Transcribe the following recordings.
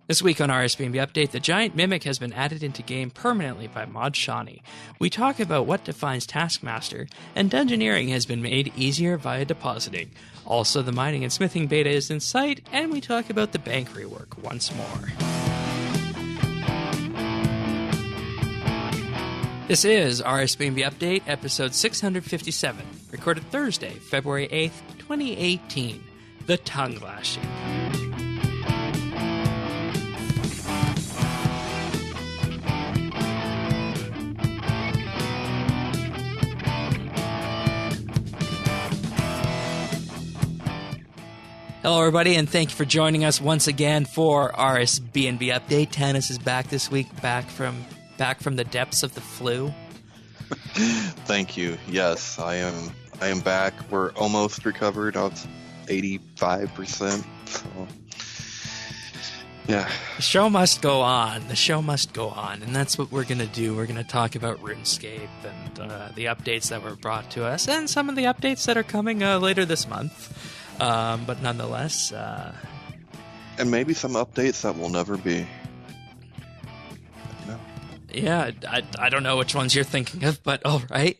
This week on RSBANDB Update, the giant mimic has been added into game permanently by Mod Shauny. We talk about what defines Taskmaster, and Dungeoneering has been made easier via depositing. Also, the mining and smithing beta is in sight, and we talk about the Bank Rework once more. This is RSBANDB Update, episode 657, recorded Thursday, February 8th, 2018. The Tongue Lashing. Hello, everybody, and thank you for joining us once again for RSBANDB Update. Tanis is back this week, back from the depths of the flu. Thank you. Yes, I am back. We're almost recovered. I was 85%. So, yeah. The show must go on. The show must go on, and that's what we're going to do. We're going to talk about RuneScape and the updates that were brought to us, and some of the updates that are coming later this month. But nonetheless... and maybe some updates that will never be. Yeah, I don't know which ones you're thinking of, but all right.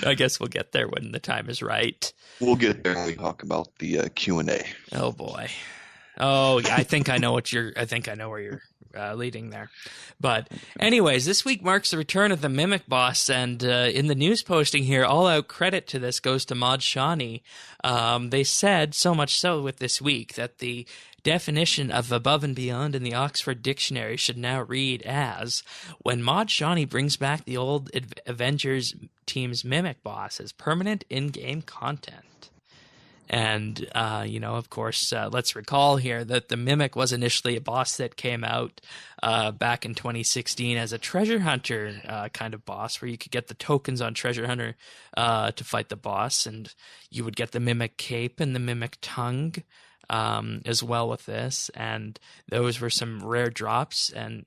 I guess we'll get there when the time is right. We'll get there when we talk about the Q&A. Oh boy. Oh, yeah, I think I know where you're leading there. But anyways, this week marks the return of the Mimic boss, and in the news posting here, all out credit to this goes to Mod Shauny. They said, so much so with this week, that the definition of above and beyond in the Oxford Dictionary should now read as, when Mod Shauny brings back the old Avengers team's Mimic boss as permanent in-game content. And, of course, let's recall here that the Mimic was initially a boss that came out back in 2016 as a treasure hunter kind of boss, where you could get the tokens on treasure hunter to fight the boss, and you would get the Mimic cape and the Mimic tongue as well with this. And those were some rare drops, and,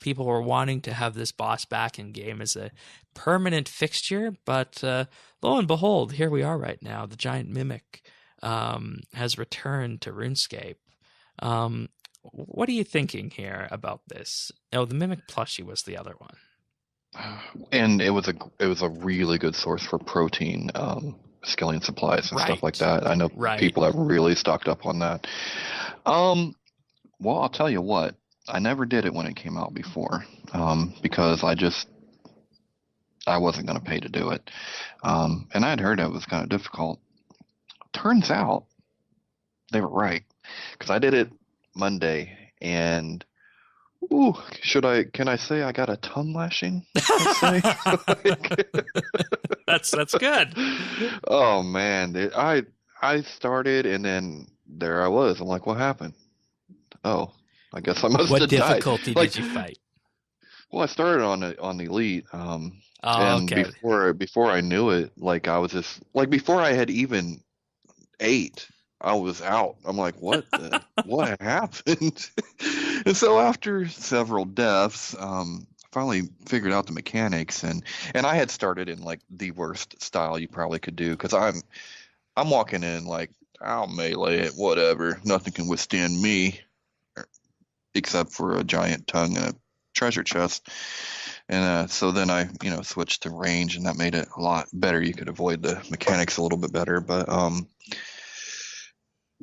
people were wanting to have this boss back in game as a permanent fixture, but lo and behold, here we are right now. The giant Mimic has returned to RuneScape. What are you thinking here about this? Oh, the Mimic plushie was the other one, and it was a really good source for protein, skilling supplies and stuff like that. I know people that really stocked up on that. Well, I'll tell you what, I never did it when it came out before, because I wasn't going to pay to do it, and I had heard it was kind of difficult. Turns out they were right, because I did it Monday, and can I say I got a tongue lashing? That's good. Oh man, I started, and then there I was. I'm like, what happened? Oh, I guess I must have died. What difficulty did you fight? Well, I started on elite, and okay. before I knew it, I was just before I had even ate, I was out. I'm like, what happened? And so after several deaths, finally figured out the mechanics, and I had started in the worst style you probably could do, because I'm walking in I'll melee it, whatever, nothing can withstand me except for a giant tongue and a treasure chest. And so then I switched to range, and that made it a lot better. You could avoid the mechanics a little bit better, but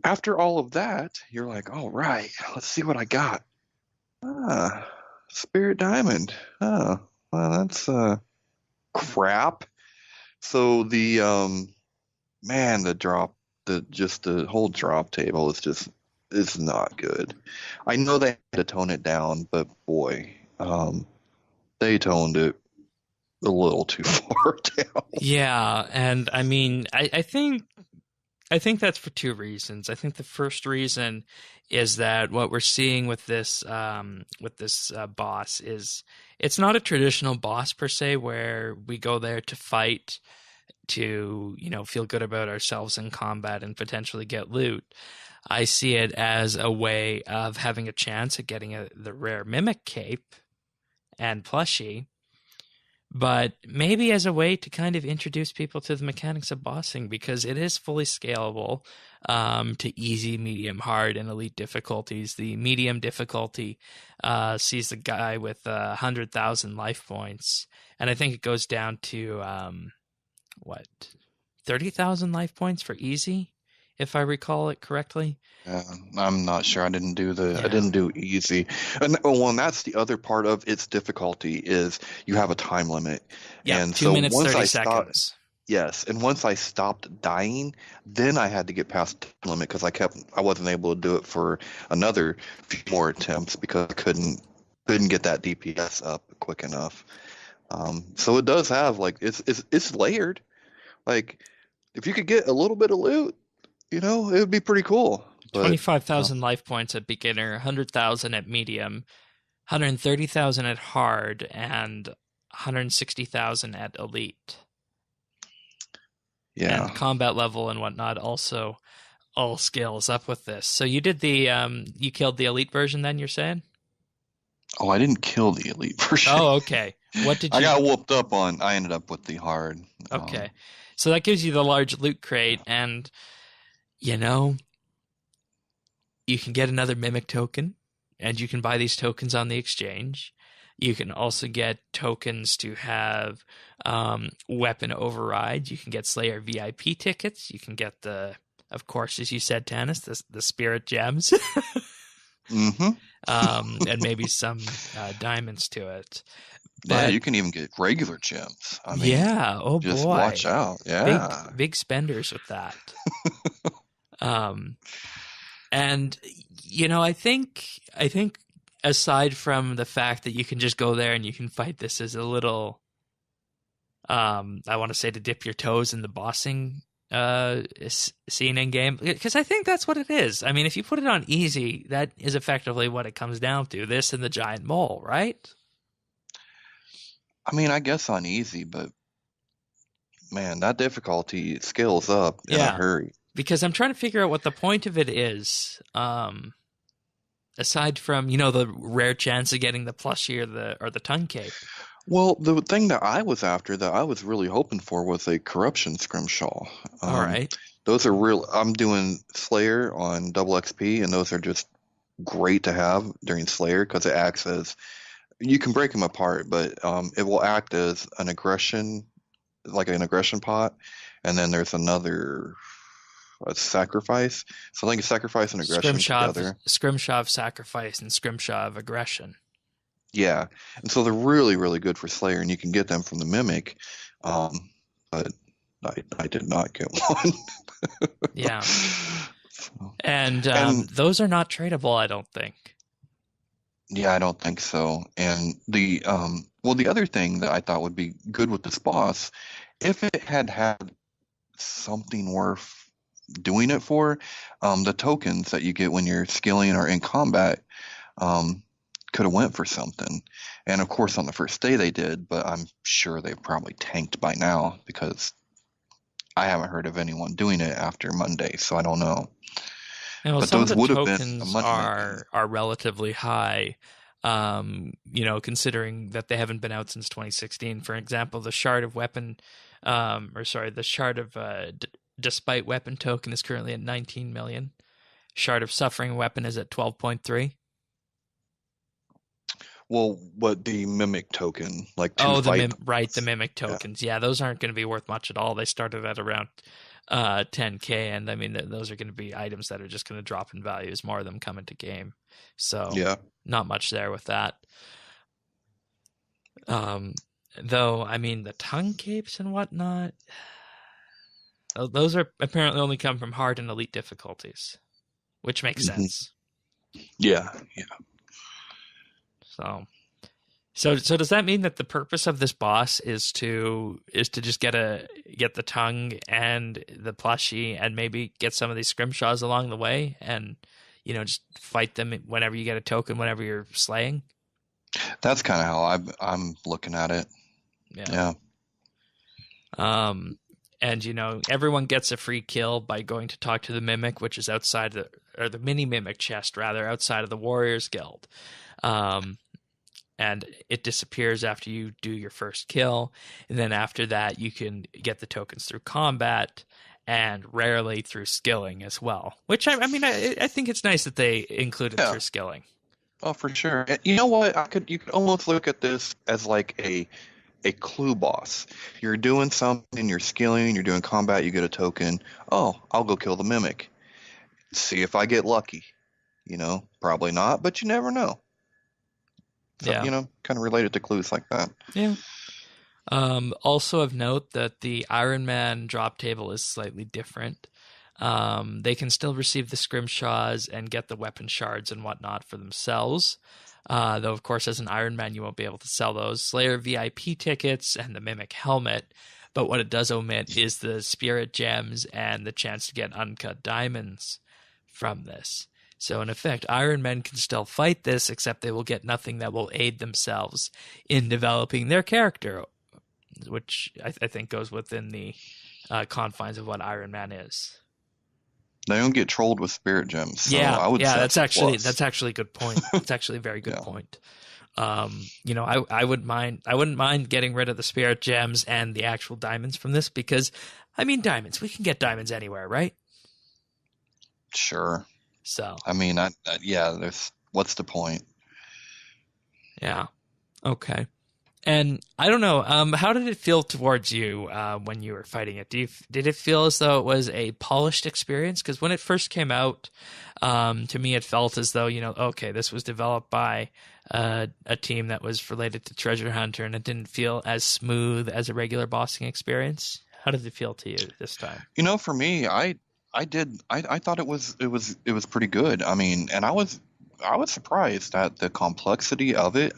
after all of that, you're like, all right, let's see what I got. Spirit Diamond. Oh, well, that's crap. So the the whole drop table is not good. I know they had to tone it down, but boy, they toned it a little too far down. Yeah, and I mean, I think that's for two reasons. I think the first reason is that what we're seeing with this boss is, it's not a traditional boss per se, where we go there to fight, to feel good about ourselves in combat and potentially get loot. I see it as a way of having a chance at getting the rare Mimic cape and plushie, but maybe as a way to kind of introduce people to the mechanics of bossing, because it is fully scalable to easy, medium, hard, and elite difficulties. The medium difficulty sees the guy with 100,000 life points, and I think it goes down to 30,000 life points for easy, if I recall it correctly. I'm not sure. I didn't do Yeah. I didn't do easy. And that's the other part of its difficulty is you have a time limit. Yeah, And 2 so minutes, once 30 I seconds. stopped, yes, and once I stopped dying, then I had to get past the time limit because I wasn't able to do it for another few more attempts because I couldn't get that DPS up quick enough. So it does have like it's layered. Like if you could get a little bit of loot, it would be pretty cool. But 25,000 life points at beginner, 100,000 at medium, 130,000 at hard, and 160,000 at elite. yeah. And combat level and whatnot also all scales up with this. So you did you killed the elite version then, you're saying? Oh, I didn't kill the elite version. Oh, okay. What did you... I got whooped up on. I ended up with the hard. Okay. So that gives you the large loot crate, and you can get another mimic token, and you can buy these tokens on the exchange. You can also get tokens to have weapon overrides. You can get Slayer VIP tickets. You can get of course, as you said, Tanis, the spirit gems. Mm-hmm. And maybe some diamonds to it. Yeah, you can even get regular gems. I mean, yeah. Oh boy. Just watch out. Yeah. Big spenders with that. And I think aside from the fact that you can just go there and you can fight this as a little, I want to say, to dip your toes in the bossing scene in game, because I think that's what it is. I mean, if you put it on easy, that is effectively what it comes down to. This and the giant mole, right? I mean, I guess on easy, but man, that difficulty scales up in a hurry. Because I'm trying to figure out what the point of it is, aside from the rare chance of getting the plushie or the tongue cape. Well, the thing that I was after, that I was really hoping for, was a corruption scrimshaw. All right, those are real. I'm doing Slayer on double XP, and those are just great to have during Slayer because it acts as, you can break them apart, but it will act as an aggression, like an aggression pot, and then there's another. A sacrifice. So I think a sacrifice and aggression together. Scrimshaw of sacrifice and Scrimshaw of aggression. Yeah. And so they're really, really good for Slayer, and you can get them from the Mimic. But I did not get one. Yeah. And those are not tradable, I don't think. Yeah, I don't think so. And the other thing that I thought would be good with this boss, if it had something worth doing it for, the tokens that you get when you're skilling or in combat could have went for something. And of course on the first day they did, but I'm sure they've probably tanked by now because I haven't heard of anyone doing it after Monday, so I don't know. Well, but some those of the would have been tokens a money are relatively high, considering that they haven't been out since 2016. For example, the shard of weapon, the shard of despite weapon token is currently at 19 million. Shard of suffering weapon is at 12.3. Well, what the mimic token, like the mimic tokens. Yeah, those aren't going to be worth much at all. They started at around 10k, and I mean those are going to be items that are just going to drop in value as more of them come into game. So not much there with that. Though I mean the tongue capes and whatnot, those are apparently only come from hard and elite difficulties, which makes sense. Yeah. So does that mean that the purpose of this boss is to just get the tongue and the plushie and maybe get some of these scrimshaws along the way and just fight them whenever you get a token, whenever you're slaying? That's kind of how I'm looking at it. Yeah. And everyone gets a free kill by going to talk to the mimic, which is outside the mini mimic chest rather, outside of the Warriors Guild. and it disappears after you do your first kill. And then after that, you can get the tokens through combat and rarely through skilling as well. Which I think it's nice that they included through skilling. Oh, for sure. You know what? You could almost look at this as like a clue boss. You're doing something, you're skilling, you're doing combat, you get a token. Oh, I'll go kill the mimic. See if I get lucky. Probably not, but you never know. So, kind of related to clues like that. Yeah. Also of note that the Iron Man drop table is slightly different. They can still receive the scrimshaws and get the weapon shards and whatnot for themselves. Though, of course, as an Iron Man, you won't be able to sell those Slayer VIP tickets and the Mimic helmet. But what it does omit is the Spirit Gems and the chance to get uncut diamonds from this. So, in effect, Iron Men can still fight this, except they will get nothing that will aid themselves in developing their character, which I think goes within the confines of what Iron Man is. They don't get trolled with spirit gems. So that's actually a good point. It's actually a very good point. I wouldn't mind getting rid of the spirit gems and the actual diamonds from this because, diamonds. We can get diamonds anywhere, right? Sure. So. What's the point? Yeah. Okay. And I don't know, how did it feel towards you when you were fighting it? Did it feel as though it was a polished experience? Because when it first came out, to me it felt as though, okay, this was developed by a team that was related to Treasure Hunter, and it didn't feel as smooth as a regular bossing experience. How did it feel to you this time? For me, I thought it was pretty good. And I was surprised at the complexity of it.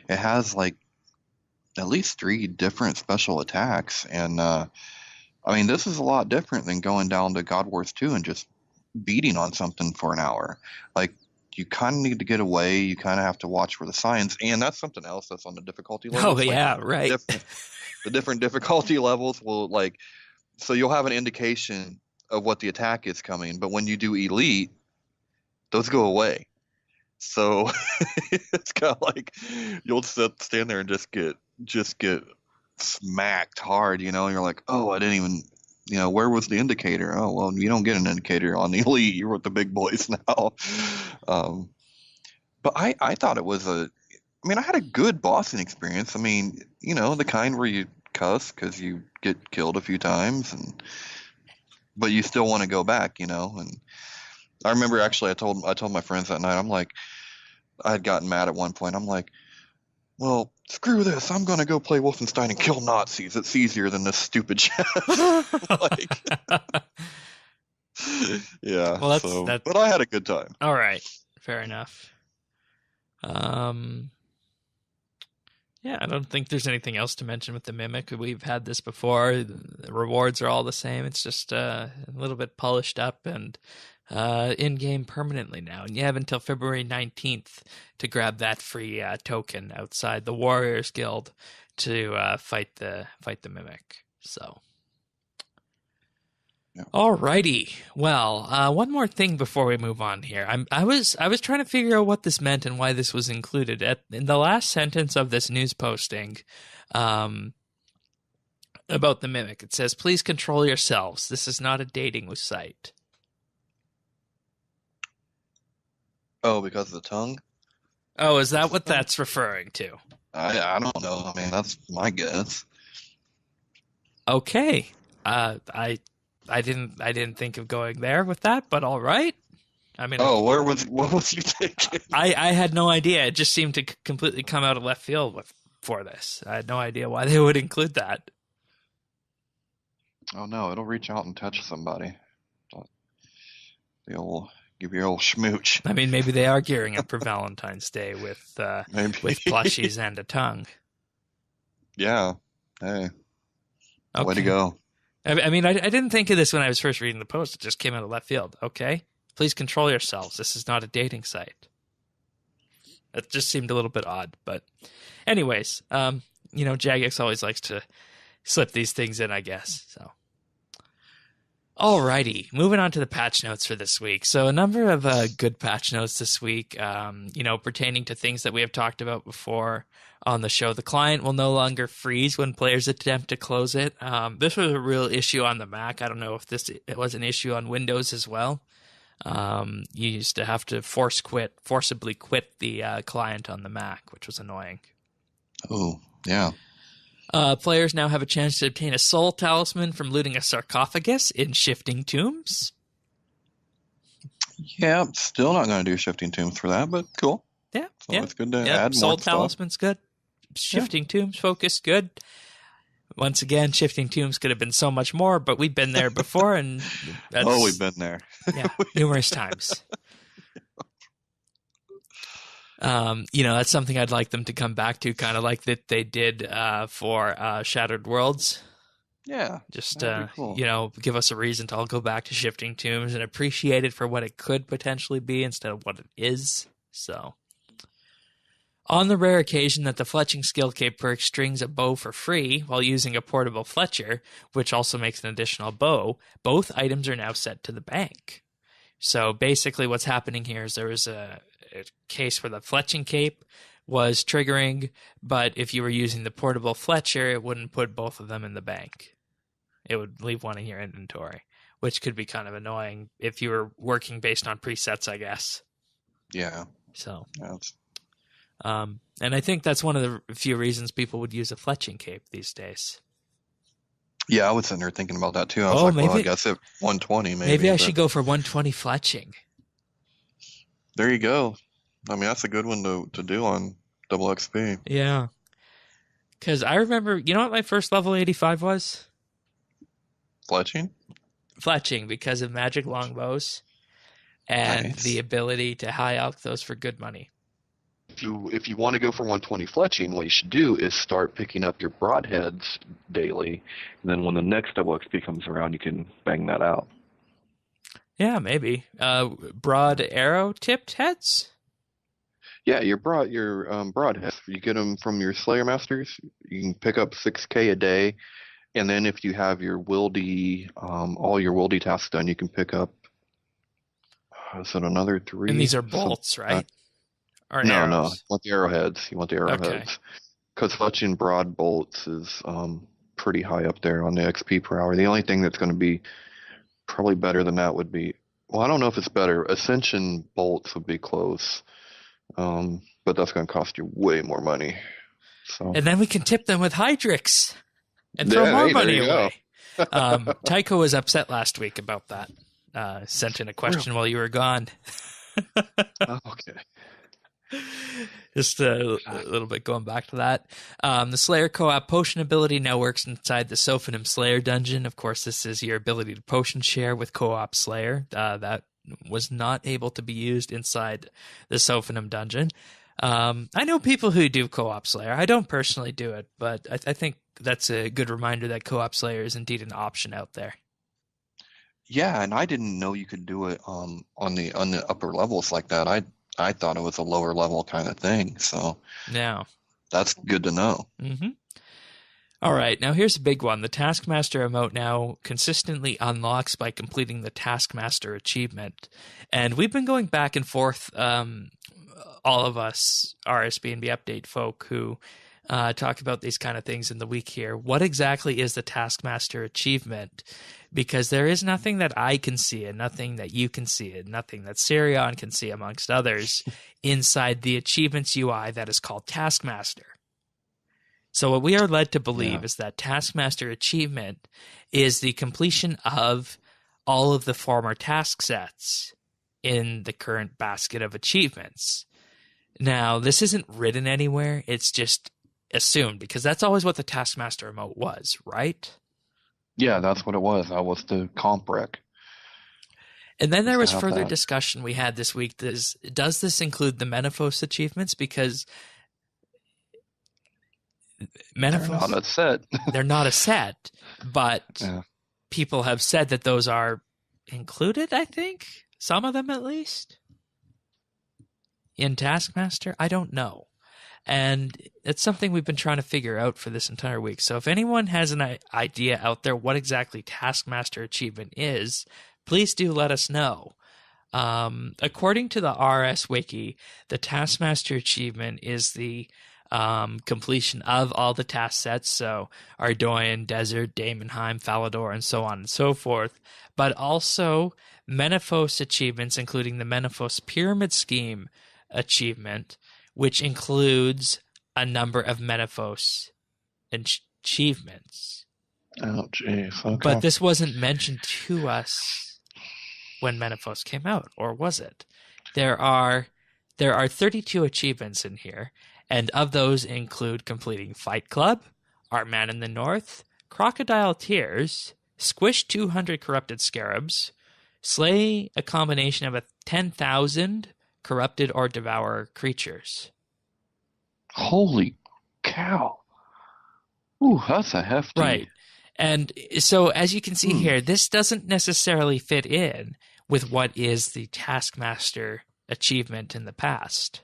It has like at least 3 different special attacks, and this is a lot different than going down to God Wars 2 and just beating on something for an hour. Like, you kind of need to get away. You kind of have to watch for the signs, and that's something else that's on the difficulty level. Oh, yeah, right. The different difficulty levels will so you'll have an indication of what the attack is coming, but when you do elite, those go away. So it's kind of like you'll stand there and just get smacked hard, and you're like, oh, I didn't even, where was the indicator? Oh, well, you don't get an indicator on the elite. You're with the big boys now. But I thought it was I had a good bossing experience. The kind where you cuss because you get killed a few times, but you still want to go back, and I remember actually I told my friends that night, I'm like, I had gotten mad at one point. I'm like, well, screw this. I'm going to go play Wolfenstein and kill Nazis. It's easier than this stupid shit. Yeah. Well, but I had a good time. All right. Fair enough. Yeah, I don't think there's anything else to mention with the Mimic. We've had this before. The rewards are all the same. It's just a little bit polished up and in-game permanently now. And you have until February 19th to grab that free token outside the Warriors Guild to fight the Mimic. So. Yeah. Alrighty. Well, one more thing before we move on here. I was trying to figure out what this meant and why this was included. In the last sentence of this news posting about the Mimic, it says, "Please control yourselves. This is not a dating site." Oh, because of the tongue? Oh, is that what that's referring to? I don't know. That's my guess. Okay. I didn't think of going there with that, but all right. What was you thinking? I had no idea. It just seemed to completely come out of left field for this. I had no idea why they would include that. Oh no, it'll reach out and touch somebody. They'll give you a old schmooch. Maybe they are gearing up for Valentine's Day with plushies and a tongue. Yeah. Hey. Okay. Way to go. I didn't think of this when I was first reading the post. It just came out of left field. Okay. Please control yourselves. This is not a dating site. It just seemed a little bit odd. But anyways, Jagex always likes to slip these things in, I guess. So. Alrighty, moving on to the patch notes for this week. So a number of good patch notes this week, pertaining to things that we have talked about before on the show. The client will no longer freeze when players attempt to close it. This was a real issue on the Mac. I don't know if it was an issue on Windows as well. You used to have to forcibly quit the client on the Mac, which was annoying. Oh, yeah. Players now have a chance to obtain a soul talisman from looting a sarcophagus in Shifting Tombs. Yeah, still not going to do Shifting Tombs for that, but cool. Yeah, so it's good to add soul more talisman's good. Shifting Tombs focus good. Once again, Shifting Tombs could have been so much more, but we've been there before, and we've been there. Yeah, numerous times. That's something I'd like them to come back to, kind of like that they did for Shattered Worlds. Yeah. Just, cool. Give us a reason to all go back to Shifting Tombs and appreciate it for what it could potentially be instead of what it is. So, on the rare occasion that the fletching skill cape perk strings a bow for free while using a portable fletcher, which also makes an additional bow, both items are now set to the bank. So basically what's happening here is there was a case where the fletching cape was triggering, but if you were using the portable fletcher, it wouldn't put both of them in the bank. It would leave one in your inventory, which could be kind of annoying if you were working based on presets, I guess. Yeah. So, yeah, and I think that's one of the few reasons people would use a fletching cape these days. Yeah, I was sitting there thinking about that too. I was maybe, I guess at 120 maybe. Maybe I should go for 120 fletching. There you go. I mean, that's a good one to do on double XP. Yeah. Because I remember, you know what my first level 85 was? Fletching? Fletching, because of magic longbows and Nice. the ability to high elk those for good money. If you want to go for 120 fletching, what you should do is start picking up your broadheads daily, and then when the next double XP comes around, you can bang that out. Yeah, maybe. Broad arrow tipped heads? Yeah, your broadheads. You get them from your Slayer Masters. You can pick up 6K a day, and then if you have your wildy, all your wildy tasks done, you can pick up. Is it another 3? And these are bolts, right? Or no, arrows? no. You want the arrowheads. You want the arrowheads. Because fletching broad bolts is pretty high up there on the XP per hour. The only thing that's going to be probably better than that would be, well, I don't know if it's better. Ascension bolts would be close. But that's going to cost you way more money. So. And then we can tip them with Hydrix and throw more money away. Tycho was upset last week about that. Sent in a question while you were gone. Okay. Just a little bit going back to that. The Slayer co-op potion ability now works inside the Sophonim Slayer dungeon. Of course, this is your ability to potion share with co-op Slayer. That was not able to be used inside the Sophonim dungeon. I know people who do co-op Slayer. I don't personally do it, but I think that's a good reminder that co-op Slayer is indeed an option out there. Yeah, and I didn't know you could do it on the upper levels like that. I thought it was a lower level kind of thing. So yeah, that's good to know. Mm-hmm. All right, now here's a big one. The Taskmaster emote now consistently unlocks by completing the Taskmaster achievement. And we've been going back and forth, all of us RSBANDB update folk who talk about these kind of things in the week here. What exactly is the Taskmaster achievement? Because there is nothing that I can see and nothing that you can see and nothing that Sirion can see amongst others inside the achievements UI that is called Taskmaster. So what we are led to believe is that Taskmaster achievement is the completion of all of the former task sets in the current basket of achievements. Now, this isn't written anywhere. It's just assumed because that's always what the Taskmaster emote was, right? Yeah, that's what it was. That was the comp rec. And then there was further discussion we had this week. Does this include the Menaphos achievements? Because Menaphos, they're not a set. They're not a set, but people have said that those are included, I think. Some of them at least. In Taskmaster? I don't know. And it's something we've been trying to figure out for this entire week. So if anyone has an idea out there what exactly Taskmaster achievement is, please do let us know. According to the RS Wiki, the Taskmaster achievement is the completion of all the task sets, so Ardoyan, Desert, Daemonheim, Falador, and so on and so forth, but also Menaphos achievements, including the Menaphos Pyramid Scheme achievement, which includes a number of Menaphos achievements. Oh, jeez. Okay. But this wasn't mentioned to us when Menaphos came out, or was it? There are 32 achievements in here, and of those include completing Fight Club, Our Man in the North, Crocodile Tears, Squish 200 Corrupted Scarabs, Slay a combination of 10,000 corrupted or devour creatures. Holy cow. Ooh, that's a hefty. Right. And so as you can see here, this doesn't necessarily fit in with what is the Taskmaster achievement in the past.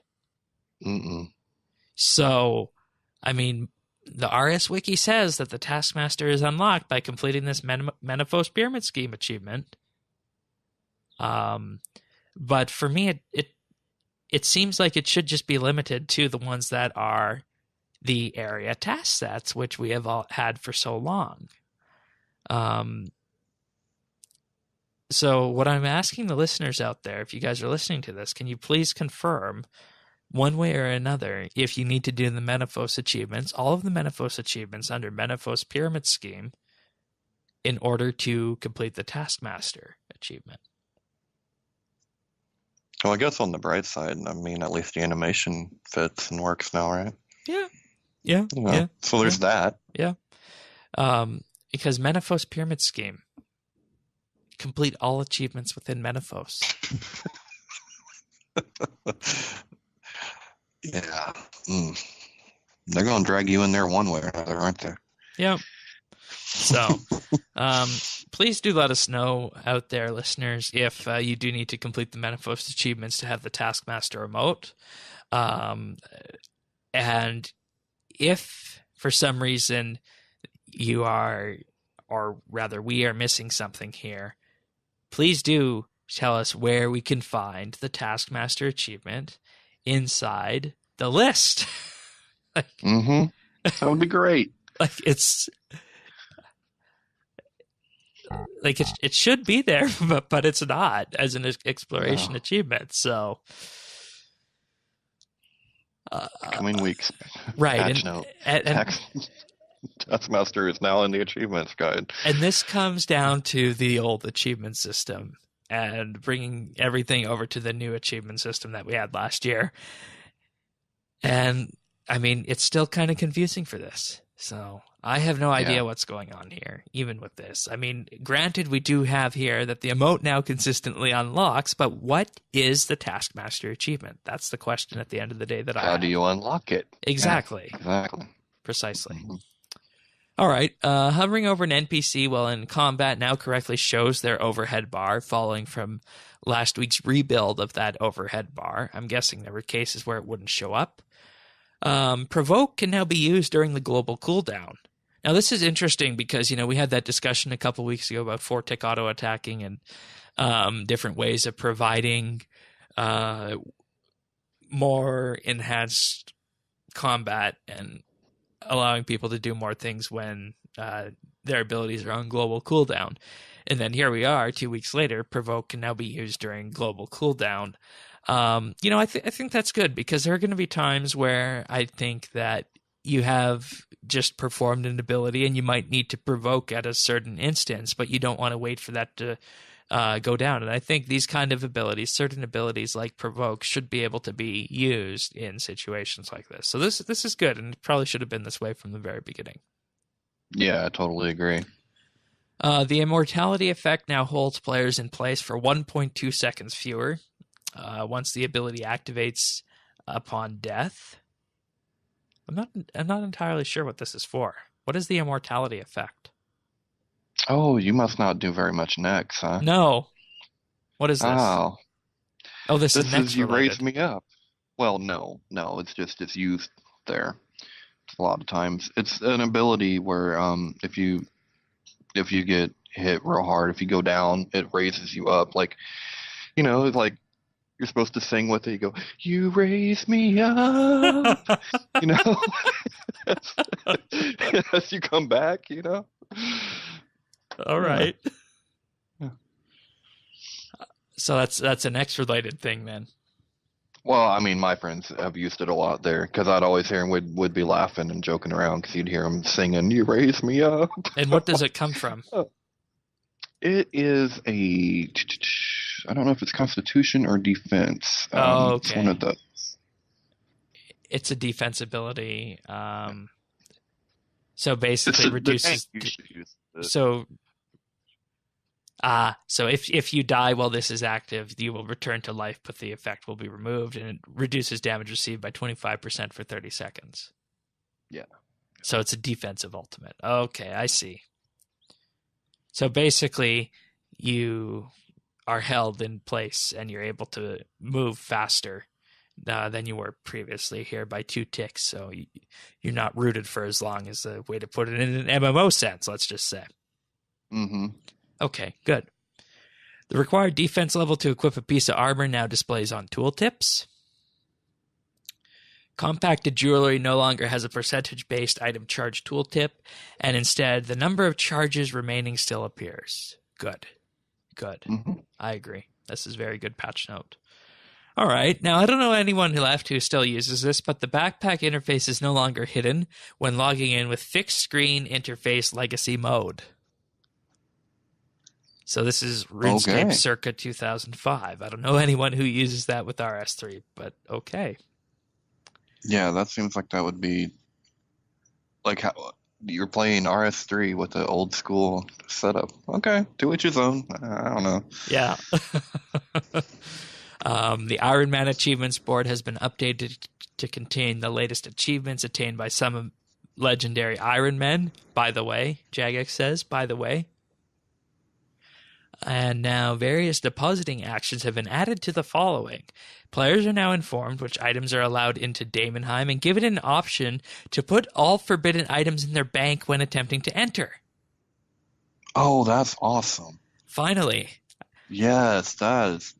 So, I mean, the RS Wiki says that the Taskmaster is unlocked by completing this Menaphos Pyramid Scheme achievement. But for me, it seems like it should just be limited to the ones that are the area task sets, which we have all had for so long. So what I'm asking the listeners out there, if you guys are listening to this, can you please confirm one way or another if you need to do the Menaphos achievements, all of the Menaphos achievements under Menaphos Pyramid Scheme, in order to complete the Taskmaster achievement? Well, I guess on the bright side, I mean, at least the animation fits and works now, right? Yeah. So there's that. Yeah. Because Menaphos Pyramid Scheme, complete all achievements within Menaphos. Yeah. They're going to drag you in there one way or another, aren't they? Yep. So, please do let us know out there, listeners, if you do need to complete the Menaphos achievements to have the Taskmaster emote. And if for some reason you are, or rather we are missing something here, please do tell us where we can find the Taskmaster achievement inside the list. That would be great. It should be there, but it's not as an exploration achievement. So, coming weeks, right? Taskmaster is now in the achievements guide, and this comes down to the old achievement system and bringing everything over to the new achievement system that we had last year. And I mean, it's still kind of confusing for this. So I have no idea what's going on here, even with this. I mean, granted, we do have here that the emote now consistently unlocks, but what is the Taskmaster achievement? That's the question at the end of the day that How do you unlock it? Exactly. Yeah, exactly. Precisely. All right. Hovering over an NPC while in combat now correctly shows their overhead bar, following from last week's rebuild of that overhead bar. I'm guessing there were cases where it wouldn't show up. Provoke can now be used during the global cooldown. Now, this is interesting because, we had that discussion a couple weeks ago about 4-tick auto-attacking and different ways of providing more enhanced combat and allowing people to do more things when their abilities are on global cooldown. And then here we are, 2 weeks later, Provoke can now be used during global cooldown. I think that's good because there are going to be times where I think that you have just performed an ability and you might need to provoke at a certain instance, but you don't want to wait for that to go down. And I think these kind of abilities, certain abilities like provoke, should be able to be used in situations like this. So this is good, and it probably should have been this way from the very beginning. Yeah, I totally agree. The immortality effect now holds players in place for 1.2 seconds fewer once the ability activates upon death. I'm not entirely sure what this is for. What is the immortality effect? Oh, you must not do very much next, huh? No. What is this? Oh, this is next you related. raised me up. Well, no, it's just it's used there. A lot of times, it's an ability where if you get hit real hard, if you go down, it raises you up. Like like you're supposed to sing with it. You go, "You raise me up," you know, as you come back. All right. Yeah. So that's an X-related thing then. Well, I mean, my friends have used it a lot there because I'd always hear him would be laughing and joking around because you'd hear him singing, "You raise me up." And what does it come from? It is I don't know if it's Constitution or Defense. Okay. It's one of the. It's a defense ability. So basically reduces. So if you die while this is active, you will return to life, but the effect will be removed, and it reduces damage received by 25% for 30 seconds. Yeah. So it's a defensive ultimate. Okay, I see. So basically, you are held in place, and you're able to move faster than you were previously here by 2 ticks. So you're not rooted for as long as the way to put it in an MMO sense, let's just say. Mm-hmm. Okay, good. The required defense level to equip a piece of armor now displays on tooltips. Compacted jewelry no longer has a percentage-based item charge tooltip, and instead, the number of charges remaining still appears. Good. Mm-hmm. I agree. This is a very good patch note. All right. Now, I don't know anyone left who still uses this, but the backpack interface is no longer hidden when logging in with fixed screen interface legacy mode. So this is RuneScape circa 2005. I don't know anyone who uses that with RS3, but okay. Yeah, that seems like that would be like how you're playing RS3 with the old school setup. Okay, to each his own. I don't know. Yeah. The Iron Man achievements board has been updated to contain the latest achievements attained by some legendary Iron Men. By the way, Jagex says, by the way. And now various depositing actions have been added to the following. Players are now informed which items are allowed into Daemonheim and given an option to put all forbidden items in their bank when attempting to enter. Oh, that's awesome. Finally. Yes, that is.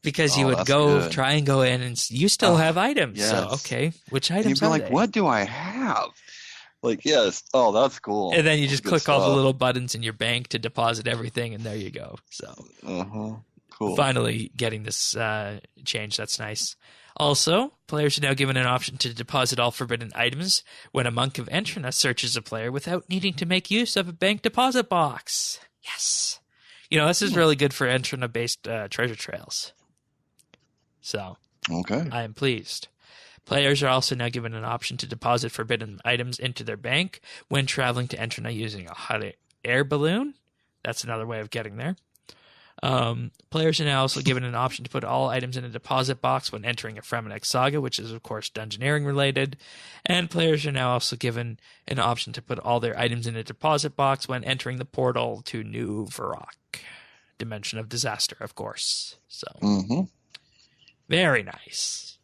Because you would try and go in and you still have items. Yes. So, okay, which items You'd be are like, they? what do I have? Like, yes. Oh, that's cool. And then you just click all the little buttons in your bank to deposit everything, and there you go. So, Cool. Finally getting this change. That's nice. Also, players are now given an option to deposit all forbidden items when a monk of Entrina searches a player without needing to make use of a bank deposit box. Yes. This is really good for Entrina-based treasure trails. So, okay. I am pleased. Players are also now given an option to deposit forbidden items into their bank when traveling to Entrina using a hot air balloon. That's another way of getting there. Players are now also given an option to put all items in a deposit box when entering a Fremennik Saga, which is, of course, Dungeoneering related. And players are now also given an option to put all their items in a deposit box when entering the portal to New Varrock. Dimension of Disaster, of course. So, Very nice.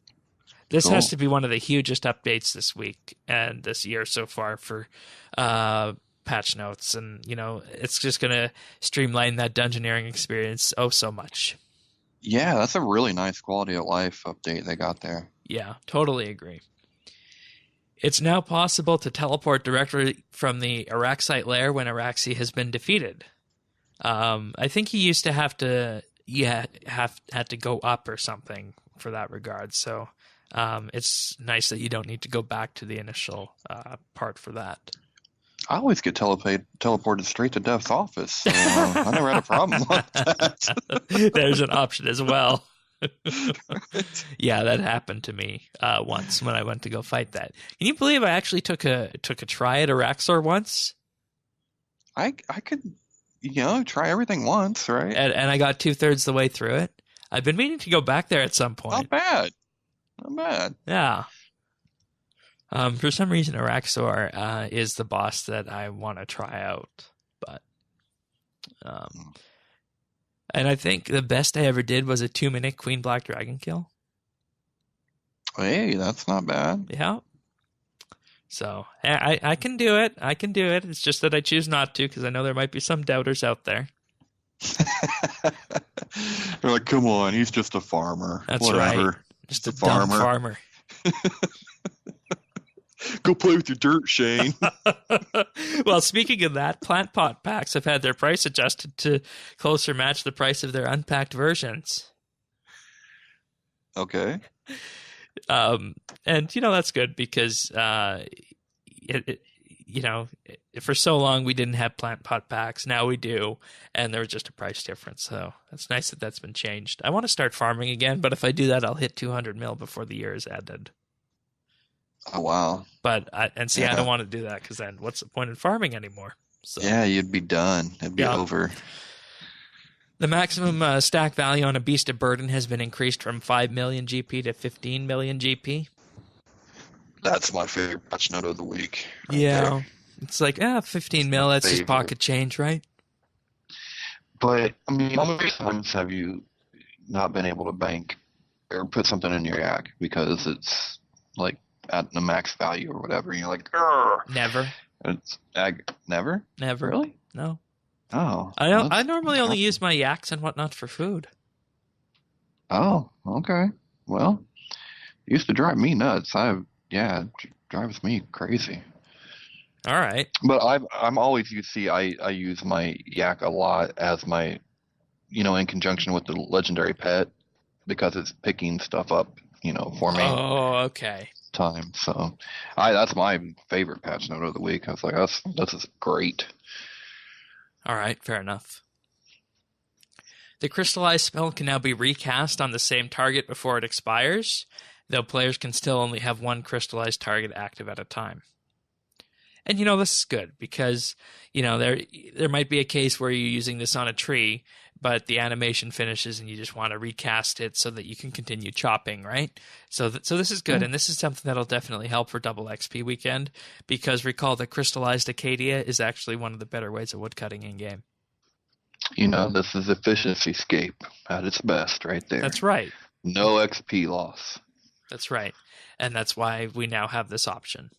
This has to be one of the hugest updates this week and this year so far for patch notes. And, it's just going to streamline that Dungeoneering experience so much. Yeah, that's a really nice quality of life update they got there. Yeah, totally agree. It's now possible to teleport directly from the Araxite lair when Araxi has been defeated. I think he used to have to had to go up or something for that regard. So it's nice that you don't need to go back to the initial part for that. I always get teleported straight to Dev's office. So, I never had a problem with that. There's an option as well. Yeah, that happened to me once when I went to go fight that. Can you believe I actually took a try at Araxor once? I could, try everything once, right? And I got 2/3 the way through it. I've been meaning to go back there at some point. Not bad. Yeah. For some reason, Araxor is the boss that I want to try out. But, and I think the best I ever did was a 2-minute Queen Black Dragon kill. Hey, that's not bad. Yeah. So I can do it. I can do it. It's just that I choose not to because I know there might be some doubters out there. They're like, come on, he's just a farmer. That's Whatever. right. Just a dumb farmer. Go play with your dirt, Shane. Well, speaking of that, plant pot packs have had their price adjusted to closer match the price of their unpacked versions. Okay. And that's good because for so long we didn't have plant pot packs. Now we do, and there was just a price difference. So it's nice that that's been changed. I want to start farming again, but if I do that, I'll hit 200 mil before the year is ended. Oh wow! But I don't want to do that because then what's the point in farming anymore? So yeah, you'd be done. It'd be over. The maximum stack value on a Beast of Burden has been increased from 5 million GP to 15 million GP. That's my favorite patch note of the week. Yeah. It's like, 15 mil, that's just pocket change, right? But, I mean, how many times have you not been able to bank or put something in your yak because it's, like, at the max value or whatever, and you're like, Grr! Never. It's never? Never. Really? No. Oh. I normally only use my yaks and whatnot for food. Oh, okay. Well, it used to drive me nuts. It drives me crazy. All right. But I'm always, I use my yak a lot as my, in conjunction with the legendary pet because it's picking stuff up, for me. Oh, okay. Time. So that's my favorite patch note of the week. I was like, this is great. All right, fair enough. The crystallized spell can now be recast on the same target before it expires, though players can still only have one crystallized target active at a time. And this is good because there might be a case where you're using this on a tree, but the animation finishes and you just want to recast it so that you can continue chopping, right? So this is good, and this is something that'll definitely help for double XP weekend because recall that crystallized Acadia is actually one of the better ways of woodcutting in game. This is efficiency scape at its best right there. That's right. No XP loss. That's right. And that's why we now have this option.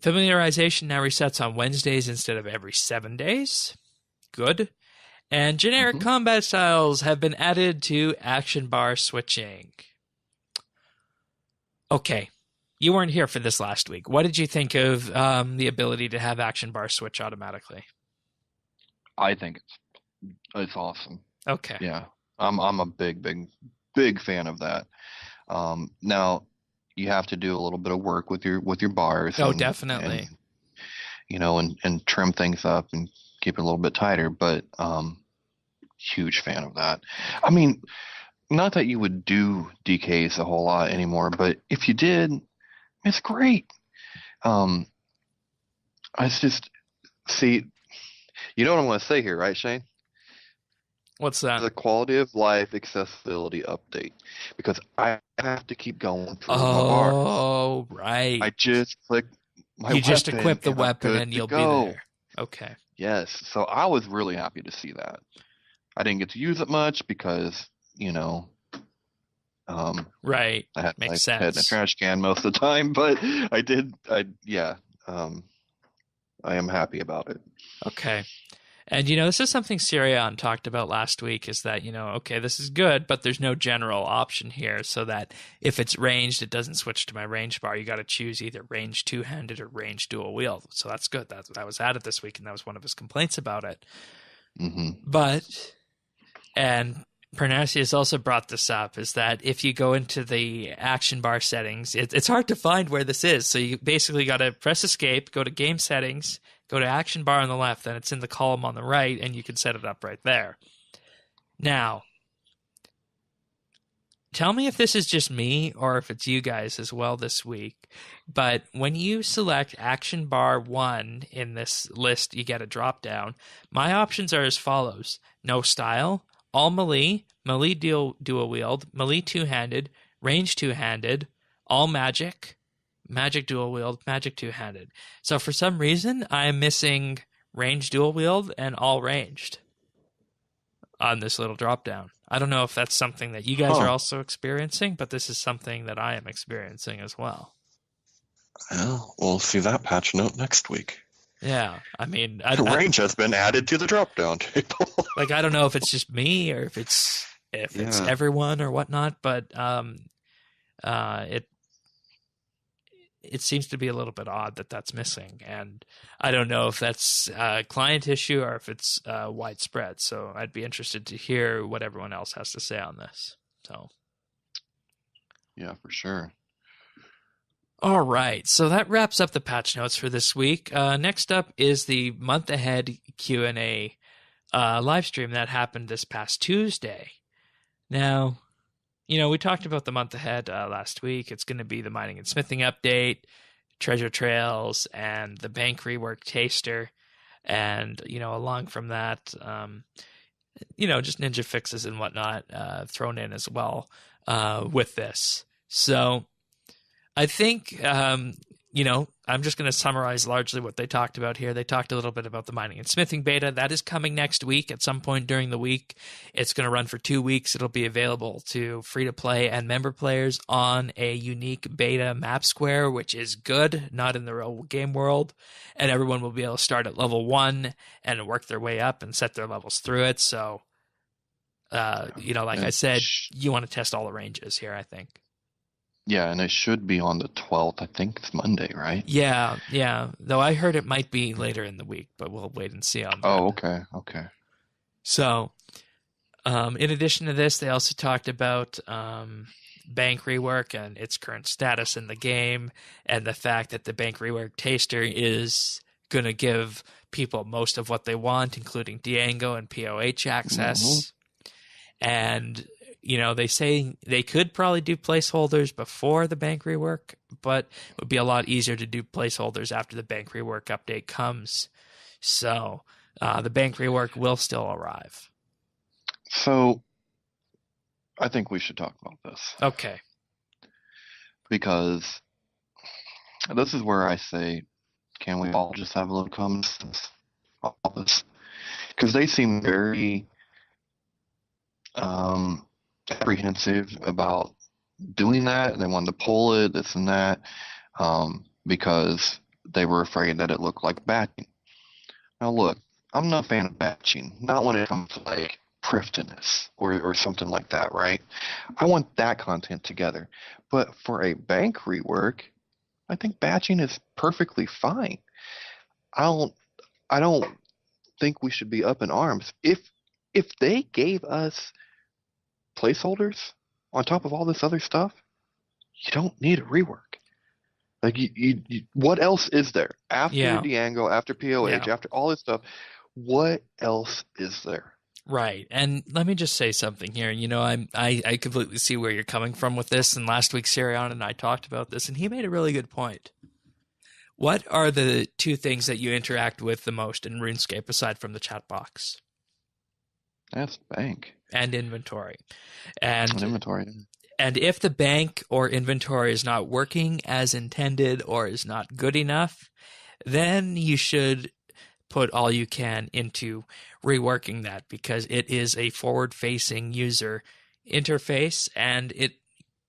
Familiarization now resets on Wednesdays instead of every 7 days. Good. And generic combat styles have been added to action bar switching. Okay. You weren't here for this last week. What did you think of the ability to have action bar switch automatically? I think it's awesome. Okay. Yeah. I'm a big fan of that. Now you have to do a little bit of work with your bars. Oh, definitely. And trim things up and keep it a little bit tighter, but huge fan of that. I mean, not that you would do DKs a whole lot anymore, but if you did, it's great. I just see, you know what I'm going to say here, right, Shane? What's that? The quality of life accessibility update, because I have to keep going through my bar. Oh, right. I just click my weapon. You just equip the weapon and you'll be there. Okay. Yes. So I was really happy to see that. I didn't get to use it much because, right. I had Makes my sense. head in a trash can most of the time, but I am happy about it. Okay. And, this is something Sirion talked about last week is that, okay, this is good, but there's no general option here so that if it's ranged, it doesn't switch to my range bar. You got to choose either range two-handed or range dual wield. So that's good. That was added this week, and that was one of his complaints about it. But, and Pernasius also brought this up, is that if you go into the action bar settings, it's hard to find where this is. So you basically got to press escape, go to game settings, go to action bar on the left, then it's in the column on the right, and you can set it up right there. Now, tell me if this is just me or if it's you guys as well this week, but when you select action bar 1 in this list, you get a drop down. My options are as follows: no style, all melee, melee dual wield, melee two-handed, range two-handed, all magic, magic dual wield, magic two-handed. So for some reason, I'm missing range dual wield and all ranged on this little drop down. I don't know if that's something that you guys are also experiencing, but this is something that I am experiencing as well. Well, we'll see that patch note next week. Yeah, I mean, Range has been added to the drop-down table. like I don't know if it's just me or if it's everyone or whatnot, but it seems to be a little bit odd that that's missing, and I don't know if that's a client issue or if it's widespread. So I'd be interested to hear what everyone else has to say on this. So, yeah, for sure. all right, so that wraps up the patch notes for this week. Next up is the month ahead Q&A live stream that happened this past Tuesday. Now, we talked about the month ahead last week. It's going to be the mining and smithing update, treasure trails, and the bank rework taster. And, along from that, just ninja fixes and whatnot thrown in as well with this. So I think, I'm just going to summarize largely what they talked about here. They talked a little bit about the mining and smithing beta. That is coming next week at some point during the week. It's going to run for 2 weeks. It'll be available to free-to-play and member players on a unique beta map square, which is good, not in the real game world. And everyone will be able to start at level 1 and work their way up and set their levels through it. So, like I said, you want to test all the ranges here, I think. Yeah, and it should be on the 12th. I think it's Monday, right? Yeah. Though I heard it might be later in the week, but we'll wait and see on that. Oh, okay. So, in addition to this, they also talked about Bank Rework and its current status in the game, and the fact that the Bank Rework taster is going to give people most of what they want, including Diango and POH access. And they say they could probably do placeholders before the bank rework, but it would be a lot easier to do placeholders after the bank rework update comes. So the bank rework will still arrive. So I think we should talk about this. Okay. Because this is where I say, can we all just have a little common sense on all this? Because they seem very apprehensive about doing that, and they wanted to pull it, this and that, because they were afraid that it looked like batching. Now look, I'm not a fan of batching, not when it comes to like priftiness or something like that, right? I want that content together. But for a bank rework, I think batching is perfectly fine. I don't think we should be up in arms. If they gave us placeholders on top of all this other stuff, you don't need a rework. Like you what else is there after Diango, after POH, after all this stuff? What else is there? Right. And let me just say something here. I completely see where you're coming from with this. And last week, Sirion and I talked about this, and he made a really good point. What are the 2 things that you interact with the most in RuneScape aside from the chat box? That's bank. And inventory. And inventory. And if the bank or inventory is not working as intended or is not good enough, then you should put all you can into reworking that, because it is a forward-facing user interface and it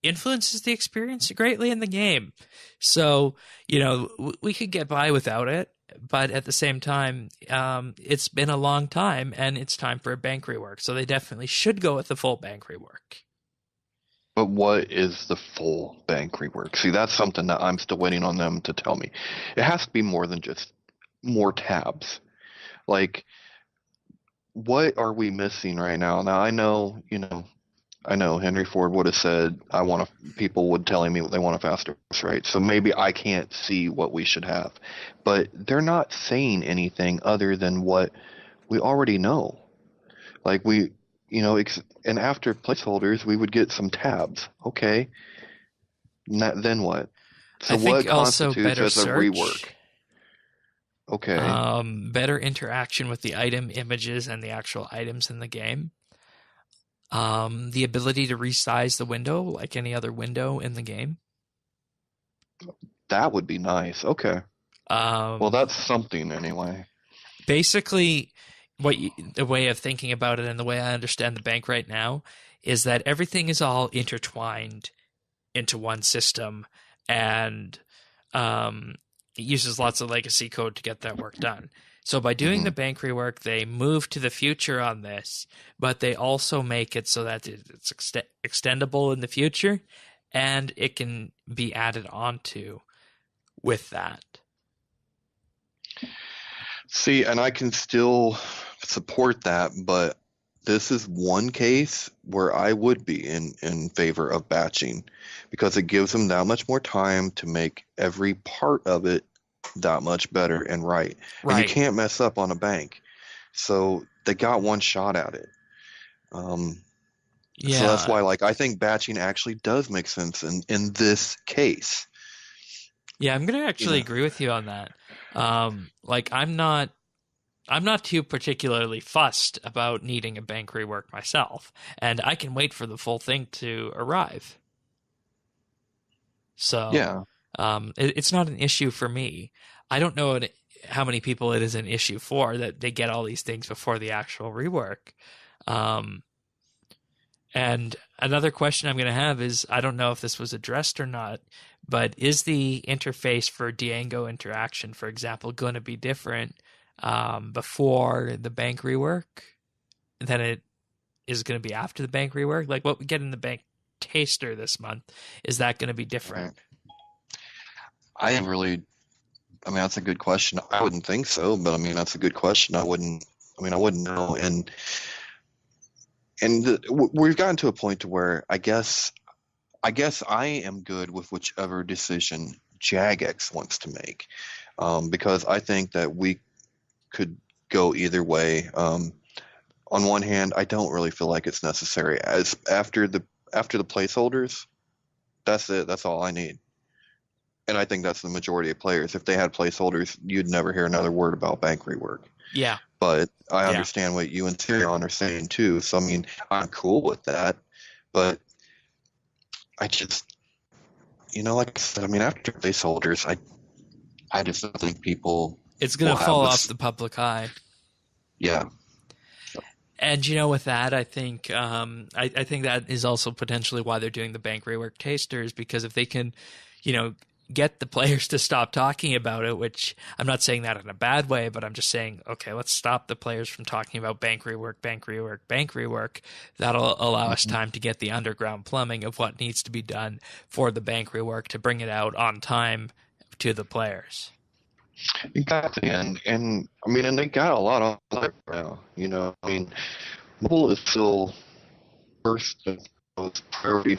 influences the experience greatly in the game. So, we could get by without it, but at the same time, it's been a long time and it's time for a bank rework. So they definitely should go with the full bank rework. But what is the full bank rework? See, that's something that I'm still waiting on them to tell me. It has to be more than just more tabs. Like, what are we missing right now? Now, I know Henry Ford would have said, people would telling me they want a faster rate. So maybe I can't see what we should have. But they're not saying anything other than what we already know. Like and after placeholders, we would get some tabs. Okay. Then what? So what constitutes as a rework? Okay. Better interaction with the item images and the actual items in the game. The ability to resize the window like any other window in the game. That would be nice. Okay. Well, that's something anyway. Basically, the way of thinking about it and the way I understand the bank right now is that everything is all intertwined into one system, and it uses lots of legacy code to get that work done. So by doing the bank rework, they move to the future on this, but they also make it so that it's extendable in the future, and it can be added onto with that. See, and I can still support that, but this is one case where I would be in favor of batching, because it gives them that much more time to make every part of it that much better and right. And you can't mess up on a bank. So they got one shot at it. So that's why, like, I think batching actually does make sense in this case. Yeah, I'm going to actually agree with you on that. Like, I'm not too particularly fussed about needing a bank rework myself, and I can wait for the full thing to arrive. So yeah, it's not an issue for me. I don't know how many people it is an issue for, that they get all these things before the actual rework. And another question I'm going to have is, I don't know if this was addressed or not, but is the interface for Django interaction, for example, going to be different before the bank rework than it is going to be after the bank rework? Like what we get in the bank taster this month, is that going to be different? I mean, that's a good question. I wouldn't think so, but I mean, that's a good question. I wouldn't know. And we've gotten to a point to where I guess I am good with whichever decision Jagex wants to make, because I think that we could go either way. On one hand, I don't really feel like it's necessary. As after the placeholders, that's it. That's all I need. And I think that's the majority of players. If they had placeholders, you'd never hear another word about bank rework. Yeah. But I understand what you and Tyrion are saying too. So I mean, I'm cool with that. But I just, like I said, I mean, after placeholders, I just don't think people. It's going to fall off the public eye. Yeah. And with that, I think I think that is also potentially why they're doing the bank rework tasters, because if they can, get the players to stop talking about it, which I'm not saying that in a bad way, but I'm just saying, okay, let's stop the players from talking about bank rework, bank rework, bank rework. That'll allow us time to get the underground plumbing of what needs to be done for the bank rework to bring it out on time to the players. Exactly, and I mean, and they got a lot on right now. I mean, mobile is still first and most priority,